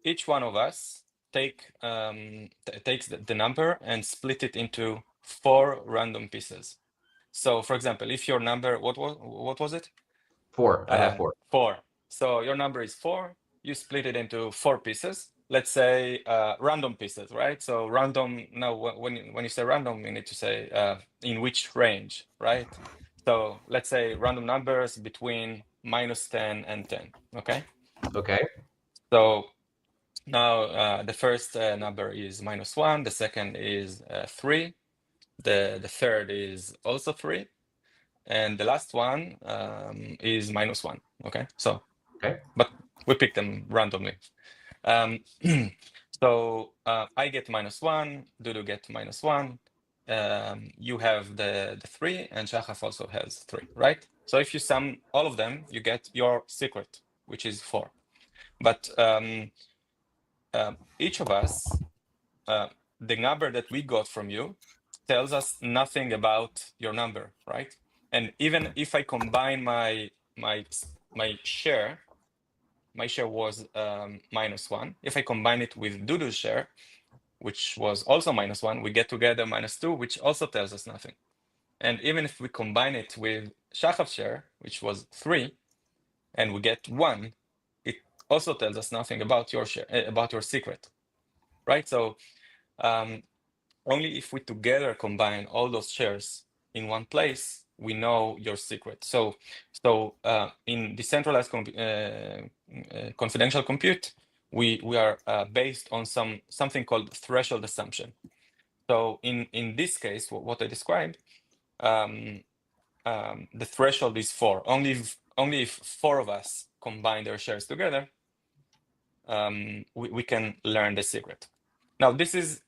Each one of us takes the number and split it into 4 random pieces. So, for example, if your number, what was it?
4. I have 4.
4. So your number is 4. You split it into 4 pieces. Let's say random pieces, right? So random. Now, when you say random, you need to say in which range, right? So let's say random numbers between -10 and 10. Okay.
Okay.
So now the first number is -1. The second is 3. The third is also 3. And the last one is -1. Okay. So,
Okay.
but we pick them randomly. So I get -1, Dudu get -1. You have the 3, and Shahaf also has 3, right? So if you sum all of them, you get your secret, which is 4. But each of us, the number that we got from you tells us nothing about your number, right? And even if I combine my share, my share was -1. If I combine it with Dudu's share, which was also -1, we get together -2, which also tells us nothing. And even if we combine it with Shahaf's share, which was 3, and we get 1, it also tells us nothing about your share, about your secret, right? So only if we together combine all those shares in one place, we know your secret. So in decentralized confidential compute, we are based on something called threshold assumption. So in this case, what I described, the threshold is 4. Only if 4 of us combine their shares together, we can learn the secret. Now this is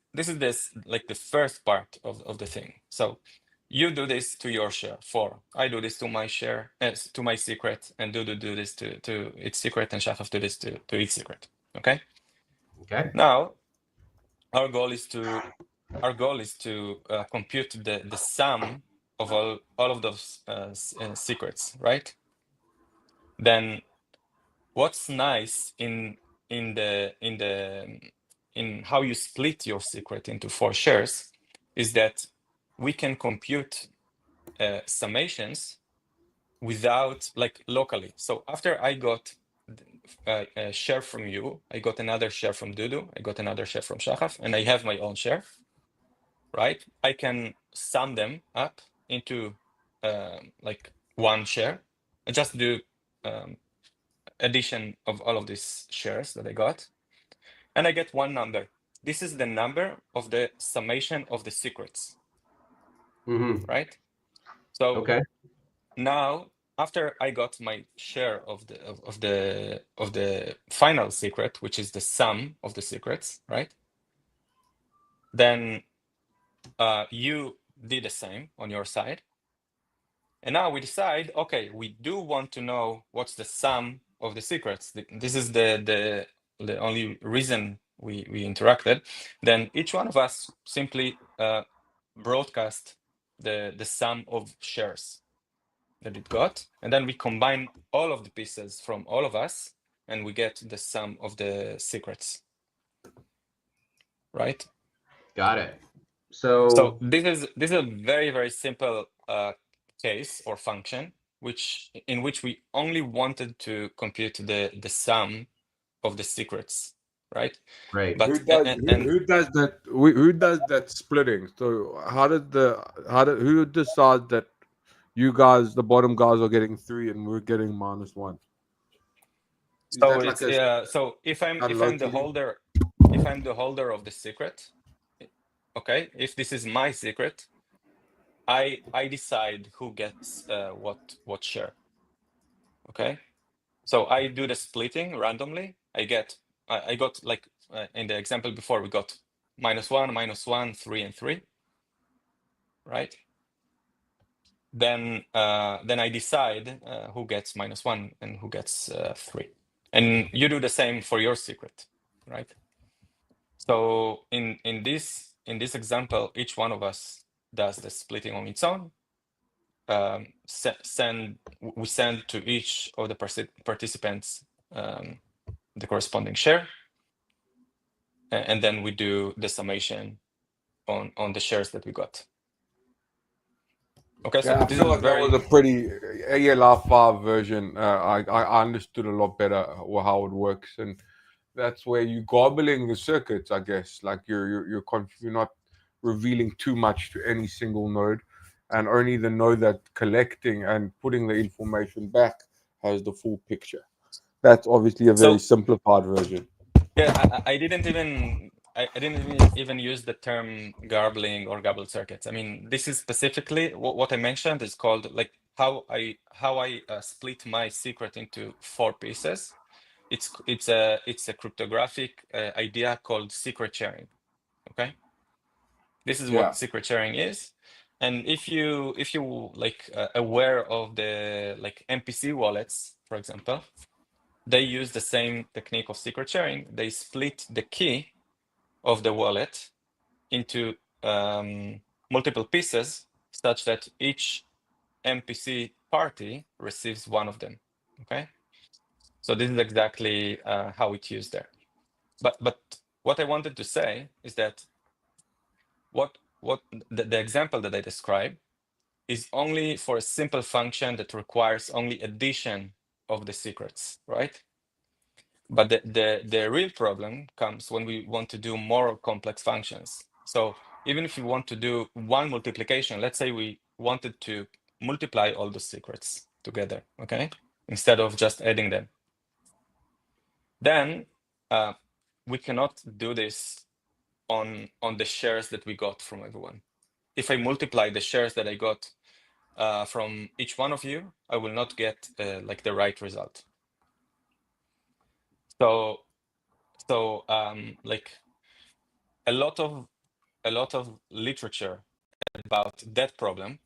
like the first part of the thing. So you do this to your share 4. I do this to my share, to my secret, and do this to its secret, and Shahaf do this to its secret. Okay.
Okay.
Now our goal is to compute the sum of all of those secrets, right? Then what's nice in how you split your secret into 4 shares is that we can compute summations without, like, locally. So after I got a share from you, I got another share from Dudu, I got another share from Shahaf, and I have my own share, right? I can sum them up into like one share and just do addition of all of these shares that I got, and I get one number. This is the number of the summation of the secrets, right? So
Okay.
now, after I got my share of the final secret, which is the sum of the secrets, right? Then you did the same on your side, and now we decide, okay, we do want to know what's the sum of the secrets. This is the only reason we interacted. Then each one of us simply broadcast the sum of shares that it got, and then we combine all of the pieces from all of us, and we get the sum of the secrets, right?
Got it.
So
So
this is a very, very simple case or function in which we only wanted to compute the sum of the secrets, right?
great.
But
Who does that? Who does that splitting? So who decides that you guys, the bottom guys, are getting 3 and we're getting -1? Is
so
that like
it's
a
so if I'm the
locally?
holder, of the secret, okay, if this is my secret, I decide who gets what share. Okay, so I do the splitting randomly. I got, like, in the example before, we got -1, -1, 3, and 3, right? Then I decide who gets -1 and who gets 3, and you do the same for your secret, right? So in this example, each one of us does the splitting on its own. We send to each of the participants the corresponding share, and then we do the summation on the shares that we got. Okay, so
Yeah, I
this
feel
is
like that was a pretty ALR5 version. I understood a lot better how it works, and that's where you're gobbling the circuits, I guess. Like you're not revealing too much to any single node, and only the node that collecting and putting the information back has the full picture. That's obviously a very simplified version.
Yeah, I didn't even use the term garbling or garbled circuits. I mean, this is specifically what I mentioned is called like how I split my secret into 4 pieces. It's a cryptographic idea called secret sharing. Okay, this is what secret sharing is. And if you like aware of the like MPC wallets, for example, they use the same technique of secret sharing. They split the key of the wallet into multiple pieces such that each MPC party receives one of them. Okay, so this is exactly how it's used there. But what I wanted to say is that what the example that I described is only for a simple function that requires only addition of the secrets, right? But the real problem comes when we want to do more complex functions. So even if you want to do one multiplication, let's say we wanted to multiply all the secrets together, okay, instead of just adding them, then we cannot do this on the shares that we got from everyone. If I multiply the shares that I got from each one of you, I will not get like the right result. So like a lot of literature about that problem,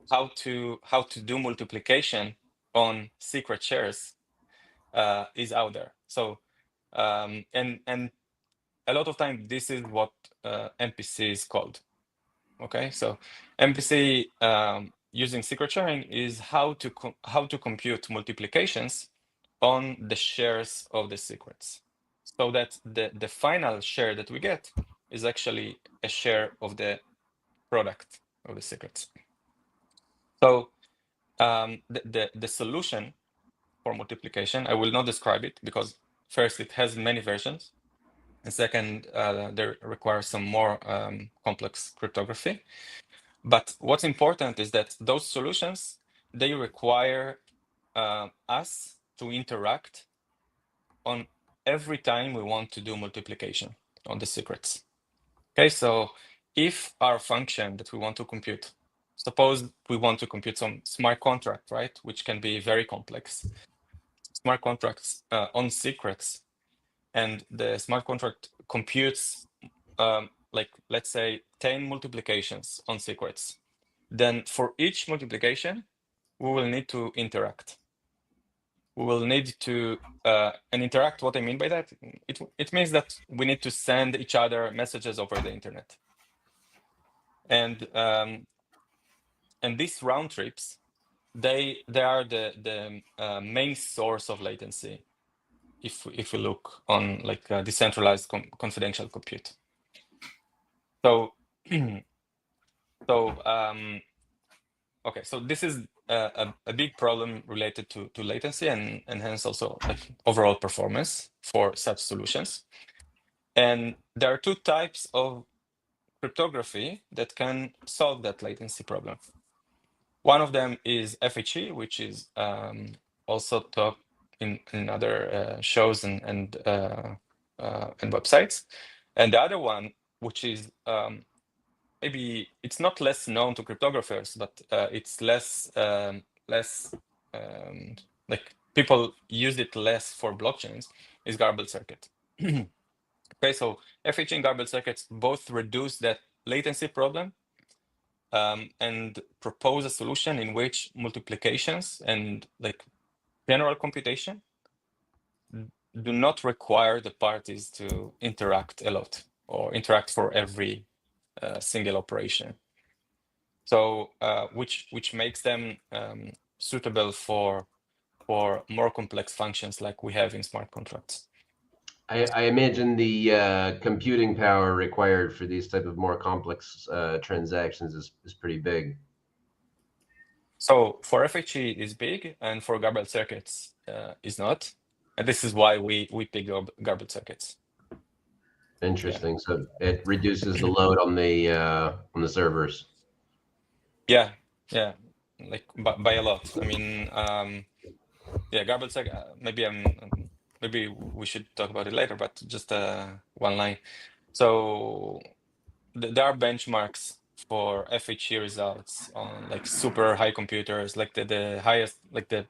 how to do multiplication on secret shares is out there. So and a lot of time this is what MPC is called. Okay, so MPC using secret sharing is how to compute multiplications on the shares of the secrets, so that the final share that we get is actually a share of the product of the secrets. So the solution for multiplication, I will not describe it because first it has many versions, and second there requires some more complex cryptography. But what's important is that those solutions, they require us to interact on every time we want to do multiplication on the secrets. Okay, so if our function that we want to compute, suppose we want to compute some smart contract, right, which can be very complex, smart contracts on secrets, and the smart contract computes like, let's say 10 multiplications on secrets, then for each multiplication, we will need to interact. We will need to and interact. What I mean by that, it means that we need to send each other messages over the internet, and these round trips, they are the main source of latency. If we look on like decentralized confidential compute. So okay, so this is a big problem related to latency and hence also like overall performance for such solutions. And there are 2 types of cryptography that can solve that latency problem. One of them is FHE, which is also taught in other shows and websites. And the other one, which is maybe it's not less known to cryptographers, but it's less like people use it less for blockchains, is garbled circuit. Okay, so FHE and garbled circuits both reduce that latency problem and propose a solution in which multiplications and like general computation do not require the parties to interact a lot or interact for every single operation. So which makes them suitable for more complex functions like we have in smart contracts.
I imagine the computing power required for these type of more complex transactions is pretty big.
So for FHE is big, and for garbled circuits is not, and this is why we pick garbled circuits.
Interesting. Yeah. So it reduces the load on the servers.
Yeah, Yeah, like by a lot. I mean, yeah, Garbled Circuits. Maybe we should talk about it later, but just one line. So there are benchmarks for FHE results on like super high computers, like the highest, like the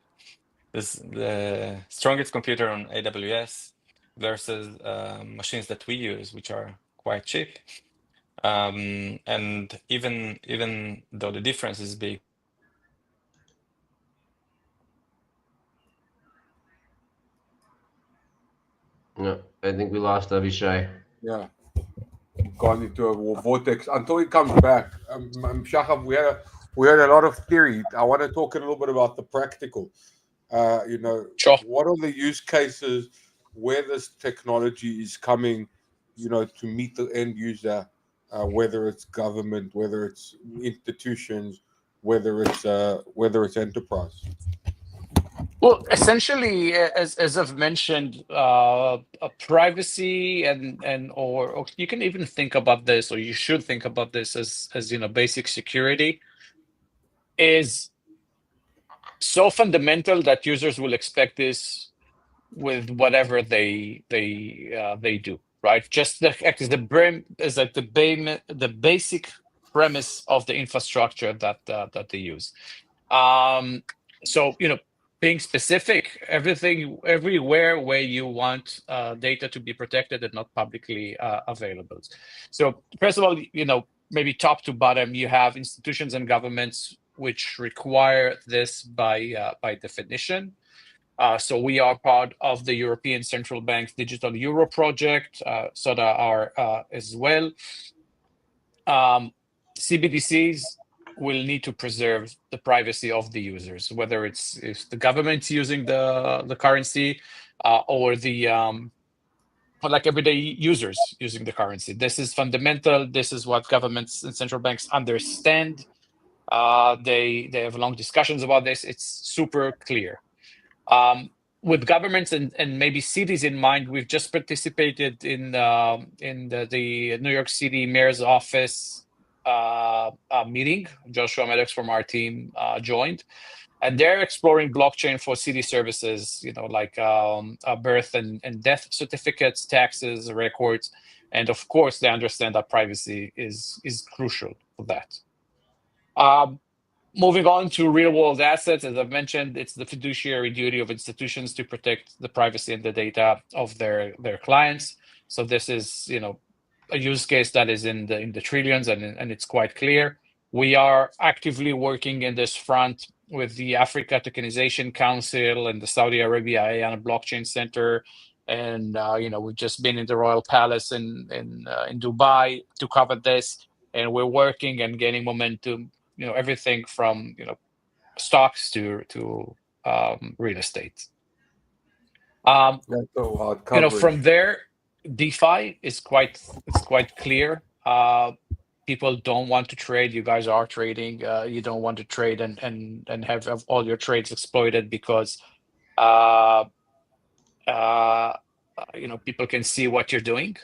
strongest computer on AWS versus machines that we use, which are quite cheap. And even though the difference is big.
No, I think we lost Avishai.
Yeah, gone into a vortex until he comes back. Shahab, we had a lot of theory. I want to talk a little bit about the practical.
Sure.
What are the use cases where this technology is coming, to meet the end user, whether it's government, whether it's institutions, whether it's enterprise.
Well, essentially, as I've mentioned, privacy or you can even think about this, or you should think about this as basic security is so fundamental that users will expect this with whatever they do, right? Just is like the basic premise of the infrastructure that they use. So being specific, everywhere where you want data to be protected and not publicly available. So first of all, maybe top to bottom, you have institutions and governments which require this by definition. So we are part of the European Central Bank's Digital Euro project. SOTA are as well. CBDCs will need to preserve the privacy of the users, whether it's if the government's using the currency or like everyday users using the currency. This is fundamental. This is what governments and central banks understand. They have long discussions about this. It's super clear. With governments and maybe cities in mind, we've just participated in the New York City Mayor's Office meeting. Joshua Maddox from our team joined, and they're exploring blockchain for city services, like birth and death certificates, taxes, records, and of course, they understand that privacy is crucial for that. Moving on to real-world assets, as I've mentioned, it's the fiduciary duty of institutions to protect the privacy and the data of their clients. So this is, a use case that is in the trillions, and it's quite clear. We are actively working in this front with the Africa Tokenization Council and the Saudi Arabia Ayan Blockchain Center, and we've just been in the Royal Palace in Dubai to cover this, and we're working and gaining momentum. Everything from stocks to real estate.
That's so hard coverage.
From there, DeFi is quite clear. People don't want to trade. You guys are trading. You don't want to trade and have all your trades exploited because people can see what you're doing,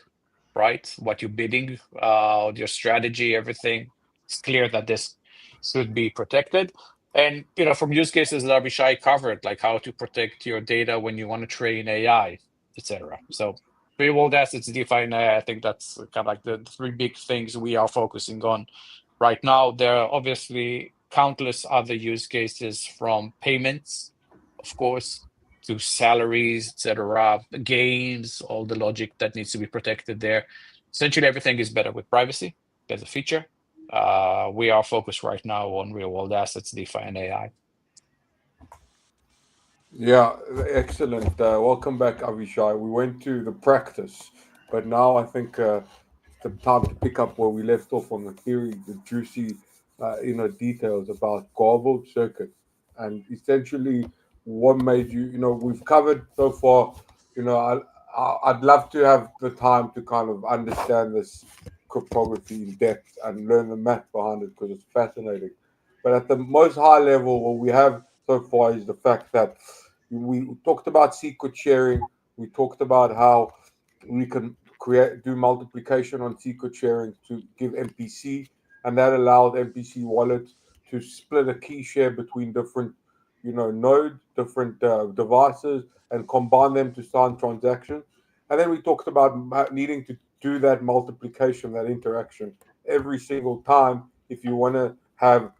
right? What you're bidding, your strategy, everything. It's clear that this should be protected. And from use cases that Avishai covered, like how to protect your data when you want to train AI, etc. So real-world assets, DeFi, and AI, I think that's kind of like the three big things we are focusing on right now. There are obviously countless other use cases, from payments, of course, to salaries, etc., gains, all the logic that needs to be protected there. Essentially, everything is better with privacy as a feature. We are focused right now on real-world assets, DeFi, and AI.
Yeah, excellent. Welcome back, Avishai. We went to the practice, but now I think it's the time to pick up where we left off on the theory, the juicy, details about garbled circuits, and essentially what made you. We've covered so far. I'd love to have the time to kind of understand this cryptography in depth and learn the math behind it because it's fascinating. But at the most high level, what we have so far is the fact that we talked about secret sharing. We talked about how we can do multiplication on secret sharing to give MPC, and that allowed MPC wallets to split a key share between different, nodes, different devices, and combine them to sign transactions. And then we talked about needing to do that multiplication, that interaction every single time if you want to have,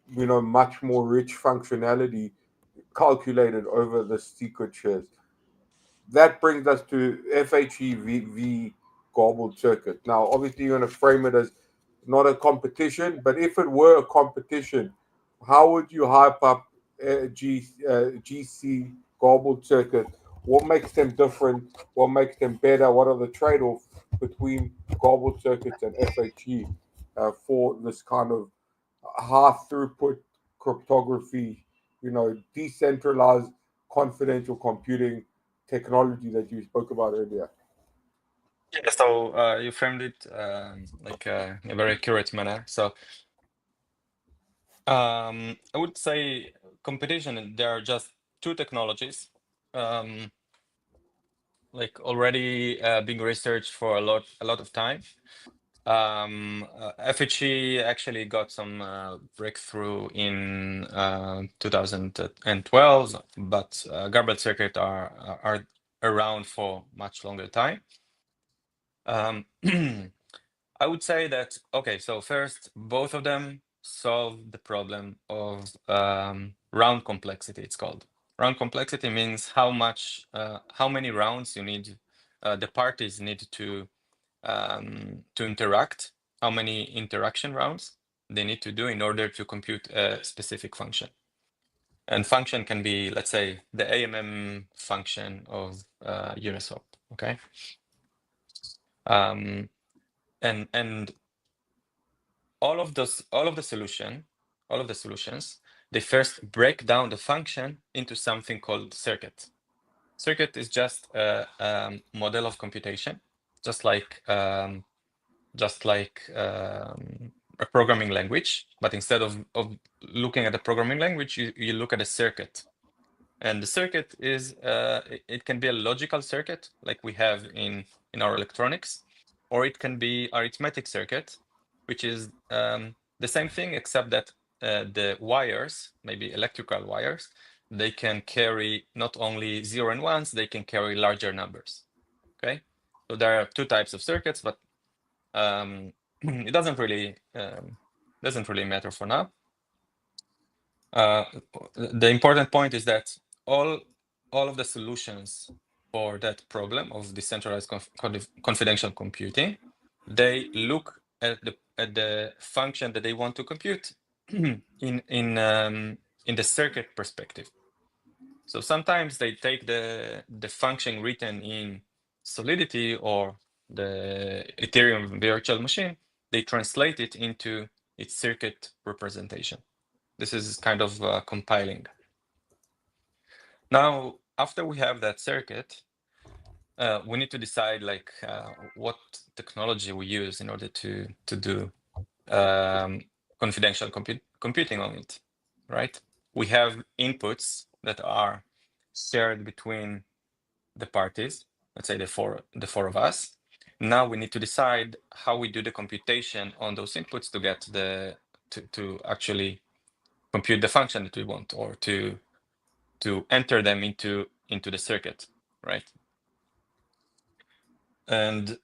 much more rich functionality calculated over the secret shares. That brings us to FHE Garbled Circuit. Now, obviously, you're going to frame it as not a competition, but if it were a competition, how would you hype up GC Garbled Circuit? What makes them different? What makes them better? What are the trade-offs between Garbled Circuits and FHE for this kind of high throughput cryptography, decentralized confidential computing technology that you spoke about earlier?
Yeah, so you framed it like in a very accurate manner. So I would say competition, there are just two technologies like already being researched for a lot of time. FHE actually got some breakthrough in 2012, but Garbled Circuit are around for much longer time. I would say that, okay, so first, both of them solve the problem of round complexity, it's called. Round complexity means how many rounds you need, the parties need to interact, how many interaction rounds they need to do in order to compute a specific function. And function can be, let's say, the AMM function of Uniswap, okay? And all of the solutions, they first break down the function into something called circuit. Circuit is just a model of computation, just like a programming language, but instead of looking at the programming language, you look at a circuit. And the circuit is, it can be a logical circuit like we have in our electronics, or it can be arithmetic circuit, which is the same thing, except that the wires, maybe electrical wires, they can carry not only 0 and 1s, they can carry larger numbers, okay? So there are two types of circuits, but it doesn't really matter for now. The important point is that all of the solutions for that problem of decentralized confidential computing, they look at the function that they want to compute in the circuit perspective. So sometimes they take the function written in Solidity or the Ethereum virtual machine, they translate it into its circuit representation. This is kind of compiling. Now, after we have that circuit, we need to decide like what technology we use in order to do confidential computing on it, right? We have inputs that are shared between the parties, let's say the four of us. Now we need to decide how we do the computation on those inputs to get to actually compute the function that we want, or to enter them into the circuit, right? And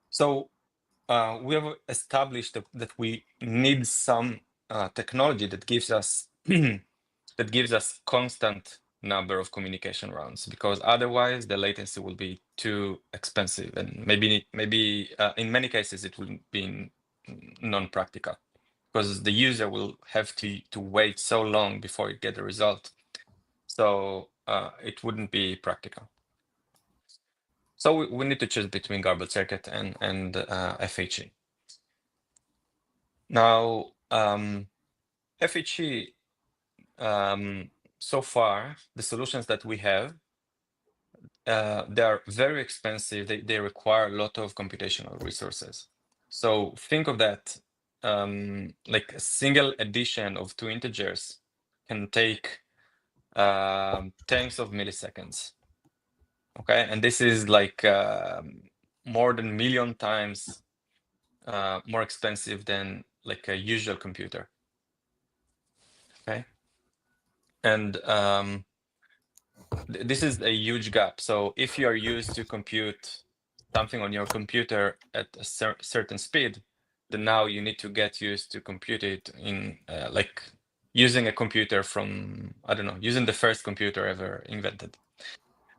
so we have established that we need some technology that gives us constant number of communication rounds, because otherwise the latency will be too expensive, and maybe in many cases it will be non-practical, because the user will have to wait so long before it get the result. So it wouldn't be practical. So we need to choose between Garbled Circuit and FHE. Now, FHE, so far, the solutions that we have, they are very expensive. They require a lot of computational resources. So think of that, like a single addition of two integers can take tens of milliseconds. Okay, and this is like more than 1,000,000 times more expensive than like a usual computer. Okay, and this is a huge gap. So if you are used to compute something on your computer at a certain speed, then now you need to get used to compute it in like using a computer from, I don't know, using the first computer ever invented.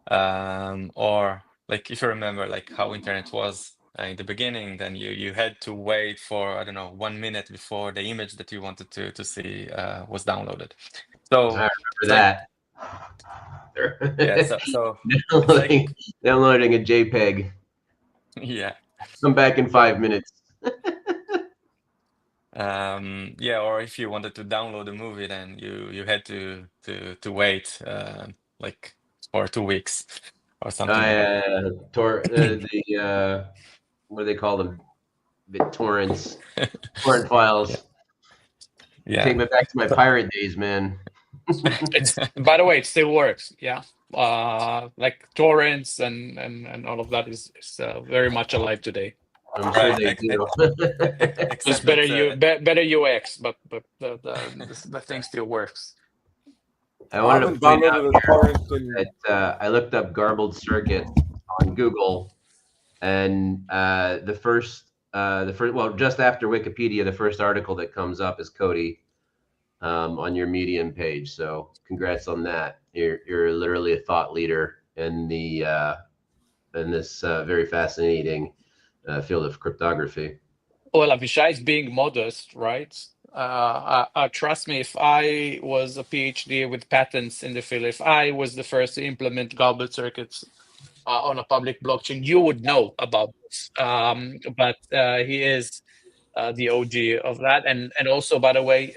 Or like if you remember like how internet was in the beginning, then you had to wait for, I don't know, 1 minute before the image that you wanted to see was downloaded. So
I
it's
remember
like,
that.
yeah, so it's
downloading,
like,
downloading a JPEG.
yeah.
Come back in 5 minutes.
Yeah, or if you wanted to download a movie, then you had to wait like for 2 weeks or something like that.
What do they call them? BitTorrents, torrent files.
Yeah.
Take me back to my pirate days, man.
It's, by the way, it still works. Yeah. Like torrents and all of that is very much alive today.
I'm sure
Right.
they do.
It's
Except
better
that
better UX, but the thing still works.
I
I
wanted to
haven't
point out
downloaded a torrent in.
that I looked up Garbled Circuits on Google, and the first, well, just after Wikipedia, the first article that comes up is COTI on your Medium page. So congrats on that. You're literally a thought leader in the in this very fascinating field of cryptography.
Well, Avishai is being modest, right? Trust me, if I was a PhD with patents in the field, if I was the first to implement garbled circuits on a public blockchain, you would know about this. But he is the OG of that, and also, by the way,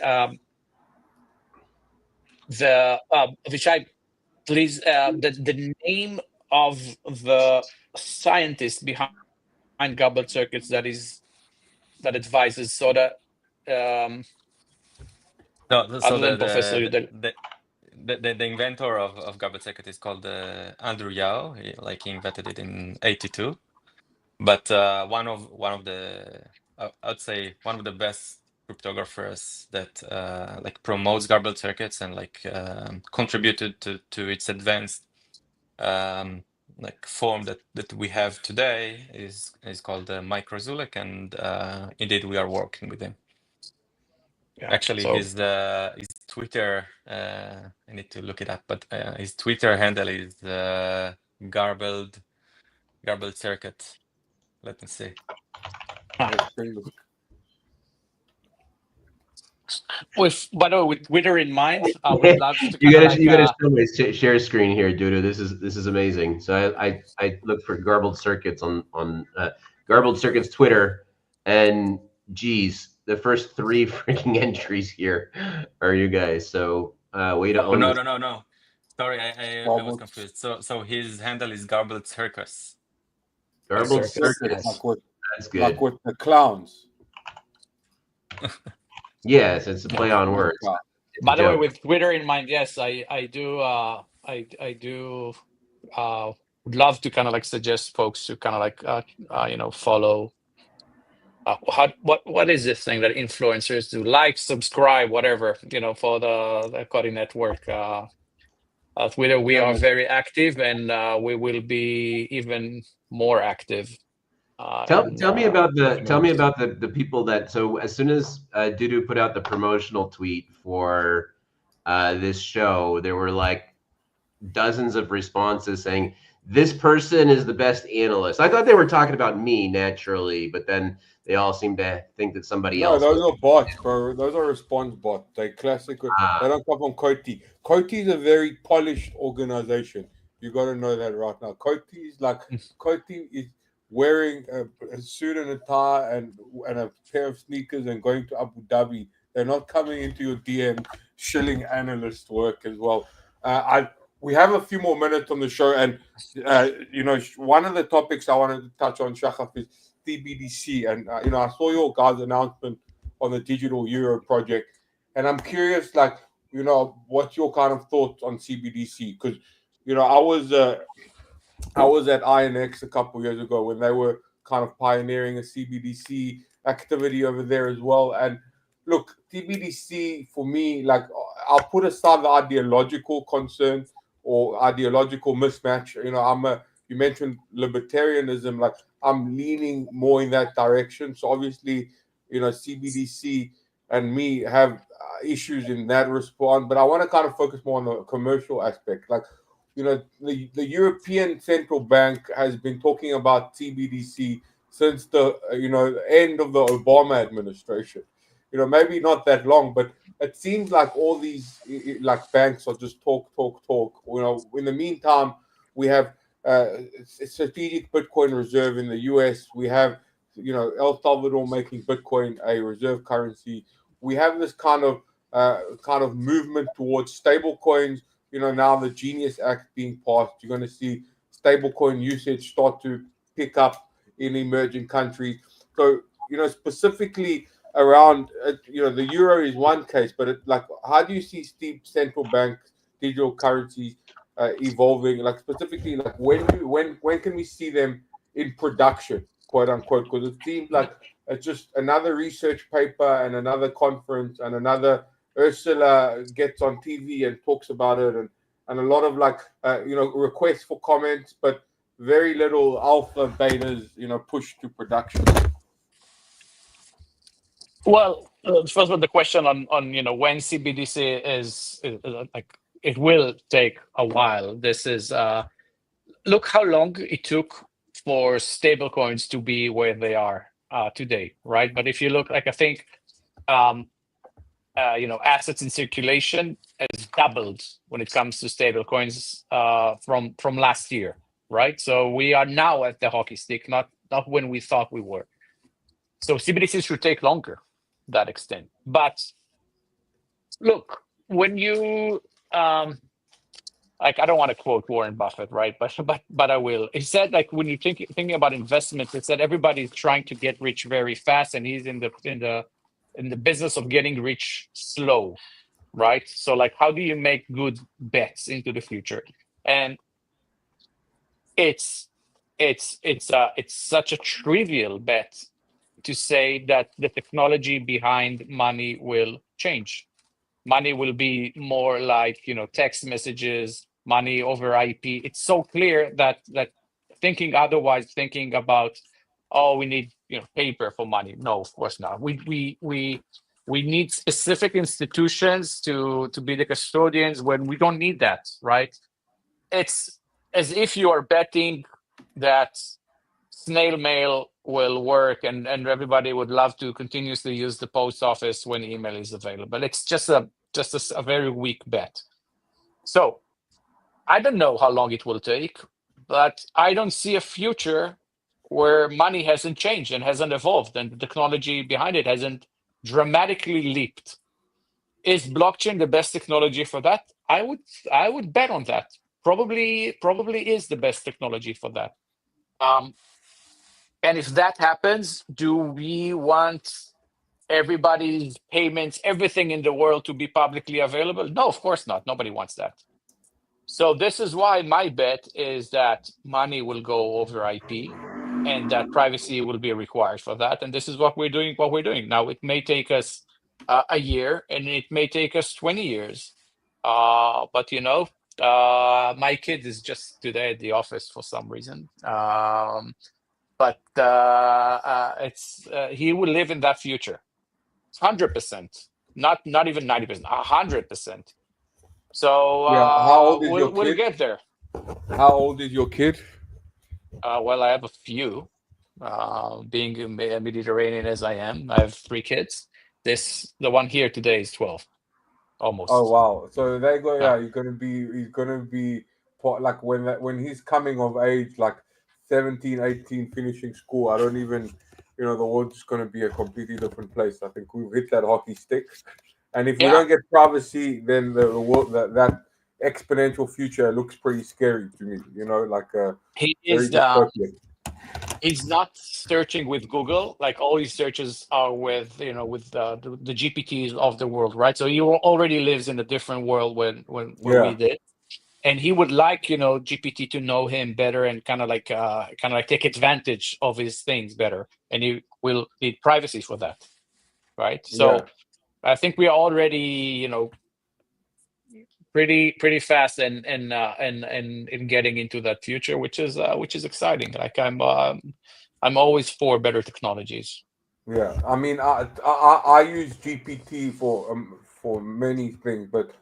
Avishai, please, the name of the scientist behind garbled circuits that advises SOTA.
no, so
Other than Professor Udell.
the inventor of Garbled Circuit is called Andrew Yao. He invented it in '82. But one of the I'd say one of the best cryptographers that like promotes Garbled Circuits and like contributed to its advanced like form that we have today is called Mike Razulek, and indeed we are working with him.
Yeah,
Actually,
so
his Twitter, I need to look it up, but his Twitter handle is Garbled Circuit. Let me see.
by the way, with Twitter in mind, I would love to
You
kind of
gotta
like
show my share screen here, Dudu. This is amazing. So I looked for Garbled Circuits on Garbled Circuits Twitter, and geez, the first 3 freaking entries here are you guys. So way to own this.
No. Sorry, I was confused. So his handle is Garbled Circus.
Garbled
Circuits,
Circuits.
yes.
That's good.
Like with the clowns.
Yes, it's a play on words. It's
By
a
the way,
joke.
with Twitter in mind, yes, I do would love to kind of like suggest folks to kind of like follow. What is this thing that influencers do? Like, subscribe, whatever, for the COTI network. Twitter, we are very active, and we will be even more active.
Tell me about the people that, so as soon as Dudu put out the promotional tweet for this show, there were like dozens of responses saying this person is the best analyst. I thought they were talking about me naturally, but then they all seem to think that somebody else.
No, those are bots, bro. Those are response bots. They classic. They don't come from COTI. COTI is a very polished organization. You got to know that right now. COTI is wearing a suit and a tie and a pair of sneakers and going to Abu Dhabi. They're not coming into your DM shilling analyst work as well. We have a few more minutes on the show, and one of the topics I wanted to touch on, Shahaf, is CBDC, and I saw your guys' announcement on the Digital Euro project, and I'm curious, what's your kind of thoughts on CBDC? Because I was at INX a couple of years ago when they were kind of pioneering a CBDC activity over there as well. And look, CBDC for me, I'll put aside the ideological concern or ideological mismatch. You mentioned libertarianism, like I'm leaning more in that direction. So obviously, CBDC and me have issues in that response, but I want to kind of focus more on the commercial aspect. Like, the European Central Bank has been talking about CBDC since the end of the Obama administration. Maybe not that long, but it seems like all these like banks are just talk. In the meantime, we have a strategic Bitcoin reserve in the US. We have El Salvador making Bitcoin a reserve currency. We have this kind of movement towards stable coins. Now the Genius Act being passed, you're going to see stablecoin usage start to pick up in emerging countries. So, specifically around, the euro is one case, but how do you see central bank digital currencies evolving? Like specifically, like when can we see them in production, quote unquote? Because it seems like it's just another research paper and another conference and another Ursula gets on TV and talks about it, and a lot of requests for comments, but very little alpha betas, pushed to production.
Well, first of all, the question on when CBDC is like, it will take a while. This is look how long it took for stablecoins to be where they are today, right? But if you look, like I think assets in circulation has doubled when it comes to stablecoins from last year, right? So we are now at the hockey stick, not when we thought we were. So CBDCs should take longer, that extent. But look, when you I don't want to quote Warren Buffett, right? But I will. He said, like, when you're thinking about investments, he said everybody's trying to get rich very fast, and he's in the business of getting rich slow, right? So, like, how do you make good bets into the future? And it's such a trivial bet to say that the technology behind money will change. Money will be more like text messages, money over IP. It's so clear that thinking otherwise, thinking about we need paper for money. No, of course not. We need specific institutions to be the custodians when we don't need that, right? It's as if you are betting that snail mail will work and everybody would love to continuously use the post office when email is available. It's just a very weak bet. So I don't know how long it will take, but I don't see a future where money hasn't changed and hasn't evolved and the technology behind it hasn't dramatically leaped. Is blockchain the best technology for that? I would bet on that. Probably is the best technology for that. And if that happens, do we want everybody's payments, everything in the world to be publicly available? No, of course not. Nobody wants that. So this is why my bet is that money will go over IP and that privacy will be required for that. And this is what we're doing. Now, it may take us a year and it may take us 20 years. But my kid is just today at the office for some reason. But he will live in that future, 100%, not even 90%, 100%. So
how old is your kid?
We'll get there.
How old is your kid?
Well, I have a few. Being Mediterranean as I am, I have 3 kids. The one here today is 12, almost.
Oh wow! So they go. Yeah, he's gonna be like when he's coming of age, like 17, 18, finishing school. I don't even, the world's just gonna be a completely different place. I think we've hit that hockey stick, and if we don't get privacy, then the world that exponential future looks pretty scary to me.
He is. He's not searching with Google. Like all his searches are with the GPTs of the world, right? So he already lives in a different world when we did, and he would like GPT to know him better and kind of like take advantage of his things better, and he will need privacy for that, right? So I think we are already pretty fast and in getting into that future, which is exciting. Like I'm always for better technologies.
Yeah, I mean, I use GPT for many things, but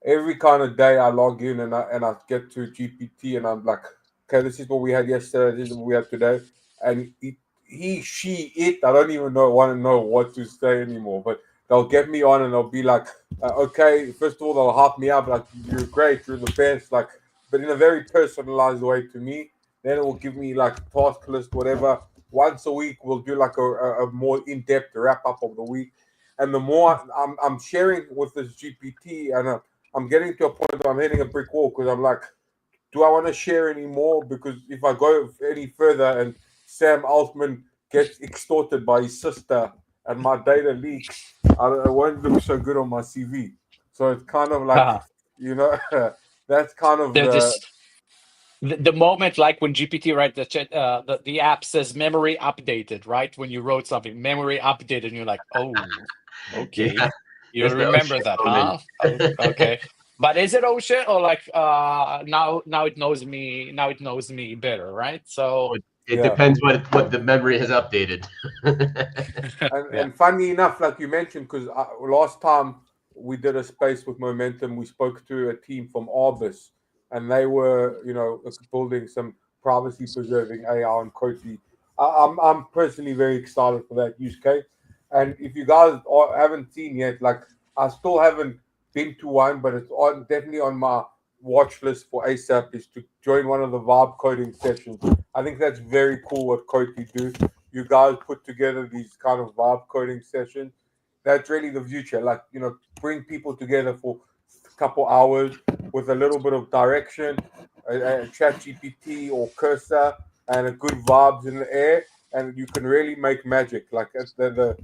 every kind of day I log in and I get to GPT and I'm like, okay, this is what we had yesterday, this is what we have today, and it, I don't even want to know what to say anymore, but they'll get me on and they'll be like, okay, first of all they'll hype me up like you're great, you're the best, like, but in a very personalized way to me. Then it will give me like task list, whatever. Once a week we'll do like a more in-depth wrap up of the week, and the more I'm sharing with this GPT, and I'm getting to a point where I'm hitting a brick wall because I'm like, do I want to share any more? Because if I go any further and Sam Altman gets extorted by his sister and my data leaks, it won't look so good on my CV. So it's kind of like, you know, that's kind of
the moment, like when GPT, right, the app says memory updated, right? When you wrote something, memory updated, and you're like, oh, okay,
Yeah,
you remember that, huh? Oh, okay, but is it oh shit, or like now it knows me, better, right? So
it depends what the memory has updated.
and funny enough, like you mentioned, because last time we did a space with Momentum, we spoke to a team from Arbus, and they were, you know, building some privacy preserving AI on COTI. I'm personally very excited for that use case. And if you guys haven't seen yet, like I still haven't been to one, but it's definitely on my watch list for ASAP is to join one of the vibe coding sessions. I think that's very cool what COTI do. You guys put together these kind of vibe coding sessions. That's really the future. Like, you know, bring people together for a couple hours with a little bit of direction, a chat GPT or cursor, and a good vibes in the air, and you can really make magic. Like the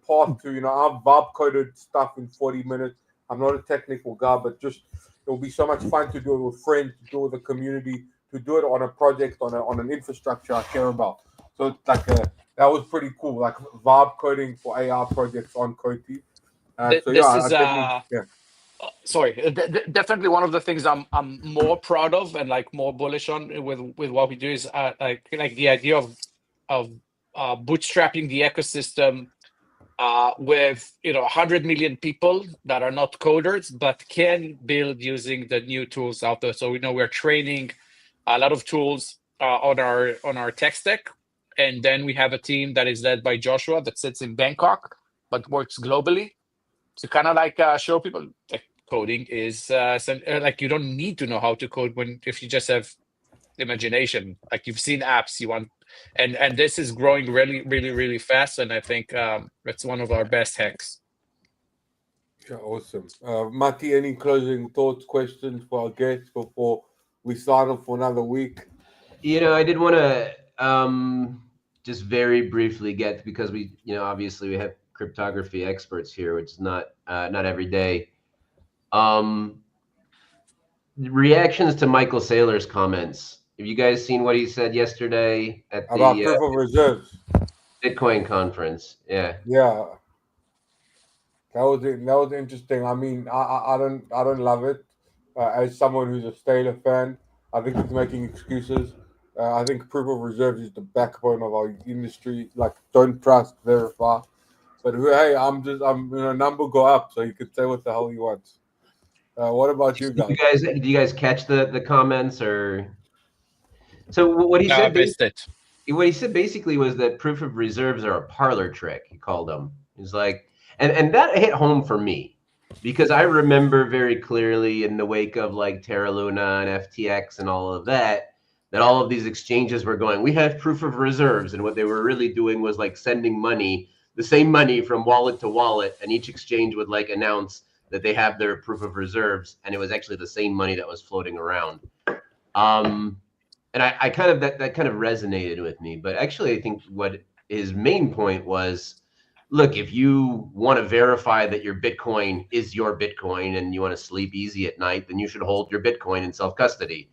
path to, you know, I've vibe coded stuff in 40 minutes. I'm not a technical guy, but just it'll be so much fun to do it with friends, to do it with the community, to do it on a project, on an infrastructure I care about. So it's like that was pretty cool, like vibe coding for AR projects on COTI. So
this
yeah,
is
yeah.
Sorry, definitely one of the things I'm more proud of and like more bullish on with what we do is like the idea of bootstrapping the ecosystem with 100 million people that are not coders but can build using the new tools out there. So we know we're training a lot of tools on our tech stack, and then we have a team that is led by Joshua that sits in Bangkok but works globally to kind of like show people that coding is like you don't need to know how to code if you just have imagination. Like you've seen apps you want, and this is growing really fast, and I think that's one of our best hacks.
Yeah, awesome. Mati, any closing thoughts, questions for our guests before we sign off for another week?
I did want to just very briefly get, because we, obviously we have cryptography experts here, which is not every day. Reactions to Michael Saylor's comments. Have you guys seen what he said yesterday at
About
the
proof of reserves?
Bitcoin conference? Yeah.
Yeah, that was it. That was interesting. I mean, I don't love it. As someone who's a Staler fan, I think he's making excuses. I think proof of reserves is the backbone of our industry. Like, don't trust, verify. But hey, number go up, so you can say what the hell you want. What about you guys?
Did you guys catch the comments or? So what he
No, I
said?
missed it.
What he said basically was that proof of reserves are a parlor trick. He called them. He's like, and that hit home for me, because I remember very clearly in the wake of like Terra Luna and FTX and all of that all of these exchanges were going, we have proof of reserves, and what they were really doing was like sending money, the same money from wallet to wallet, and each exchange would like announce that they have their proof of reserves, and it was actually the same money that was floating around. And I kind of that kind of resonated with me. But actually, I think what his main point was, look, if you want to verify that your Bitcoin is your Bitcoin and you want to sleep easy at night, then you should hold your Bitcoin in self-custody.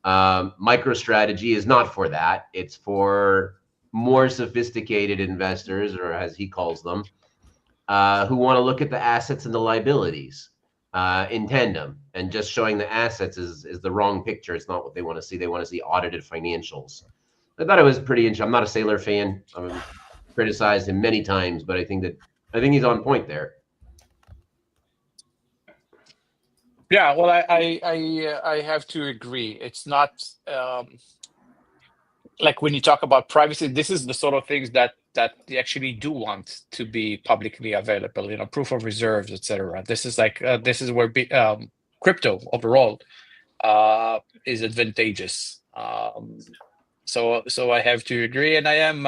MicroStrategy is not for that. It's for more sophisticated investors, or as he calls them, who want to look at the assets and the liabilities. in tandem, and just showing the assets is the wrong picture. It's not what they want to see. They want to see audited financials. I thought it was pretty interesting. I'm not a Saylor fan. I've criticized him many times, but I think he's on point there.
Yeah, well, I have to agree. It's not like when you talk about privacy, this is the sort of things that they actually do want to be publicly available. You know, proof of reserves, etc. This is like this is where crypto overall is advantageous. So I have to agree, and I am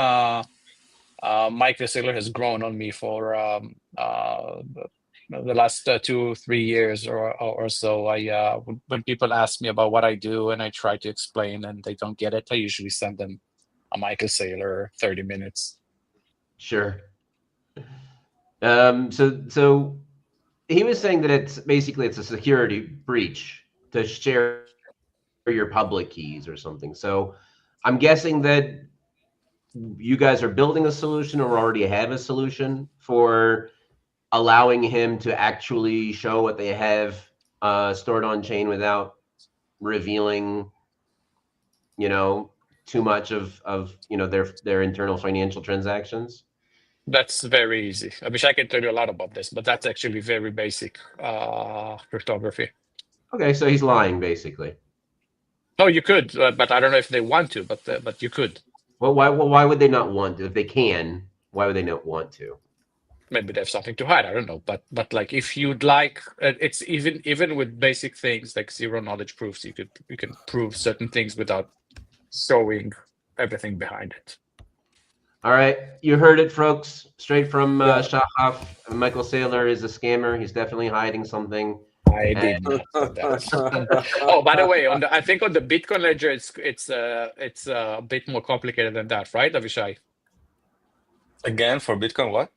Michael Saylor has grown on me for the last 2-3 years or so. When people ask me about what I do and I try to explain and they don't get it, I usually send them a Michael Saylor 30 minutes.
Sure. So he was saying that it's a security breach to share your public keys or something. So I'm guessing that you guys are building a solution or already have a solution for allowing him to actually show what they have stored on chain without revealing, too much of their internal financial transactions.
That's very easy. I wish I could tell you a lot about this, but that's actually very basic cryptography.
Okay, so he's lying basically.
No, you could, but I don't know if they want to, but you could.
Well, why would they not want to? If they can, why would they not want to?
Maybe they have something to hide. I don't know, but like if you'd like, it's even with basic things like zero knowledge proofs, you can prove certain things without showing everything behind it.
All right, you heard it, folks. Straight from Shahaf. Michael Saylor is a scammer. He's definitely hiding something.
I did not say that. Oh, by the way, I think on the Bitcoin ledger, it's a bit more complicated than that, right, Avishai?
Again, for Bitcoin, what?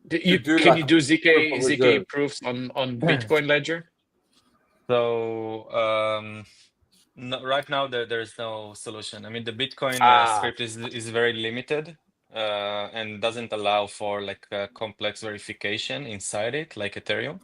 Can you do ZK proofs on Bitcoin ledger?
So no, right now there's no solution. I mean, the Bitcoin script is very limited and doesn't allow for like complex verification inside it, like Ethereum.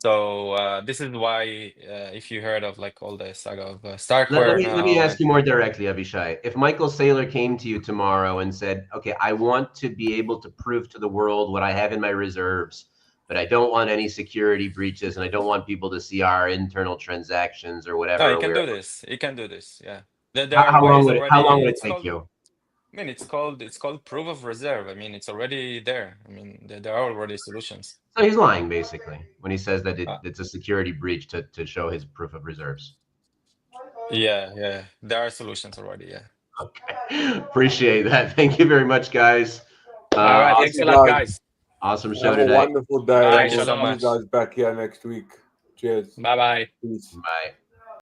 So this is why, if you heard of like all the saga of Starkware
let me ask you more directly, Avishai. If Michael Saylor came to you tomorrow and said, "Okay, I want to be able to prove to the world what I have in my reserves, but I don't want any security breaches, and I don't want people to see our internal transactions or whatever."
No, he can do this. He can do this. Yeah.
How long would it take you?
I mean, it's called proof of reserve. I mean, it's already there. I mean, there are already solutions.
So he's lying basically when he says that it's a security breach to show his proof of reserves.
Yeah, there are solutions already. Yeah.
Okay, appreciate that. Thank you very much, guys.
All right, thanks a lot, guys.
Awesome show
Have
today.
a wonderful day.
Thanks
We'll
so
see
much.
you guys back here next week. Cheers.
Bye-bye.
Peace.
Bye.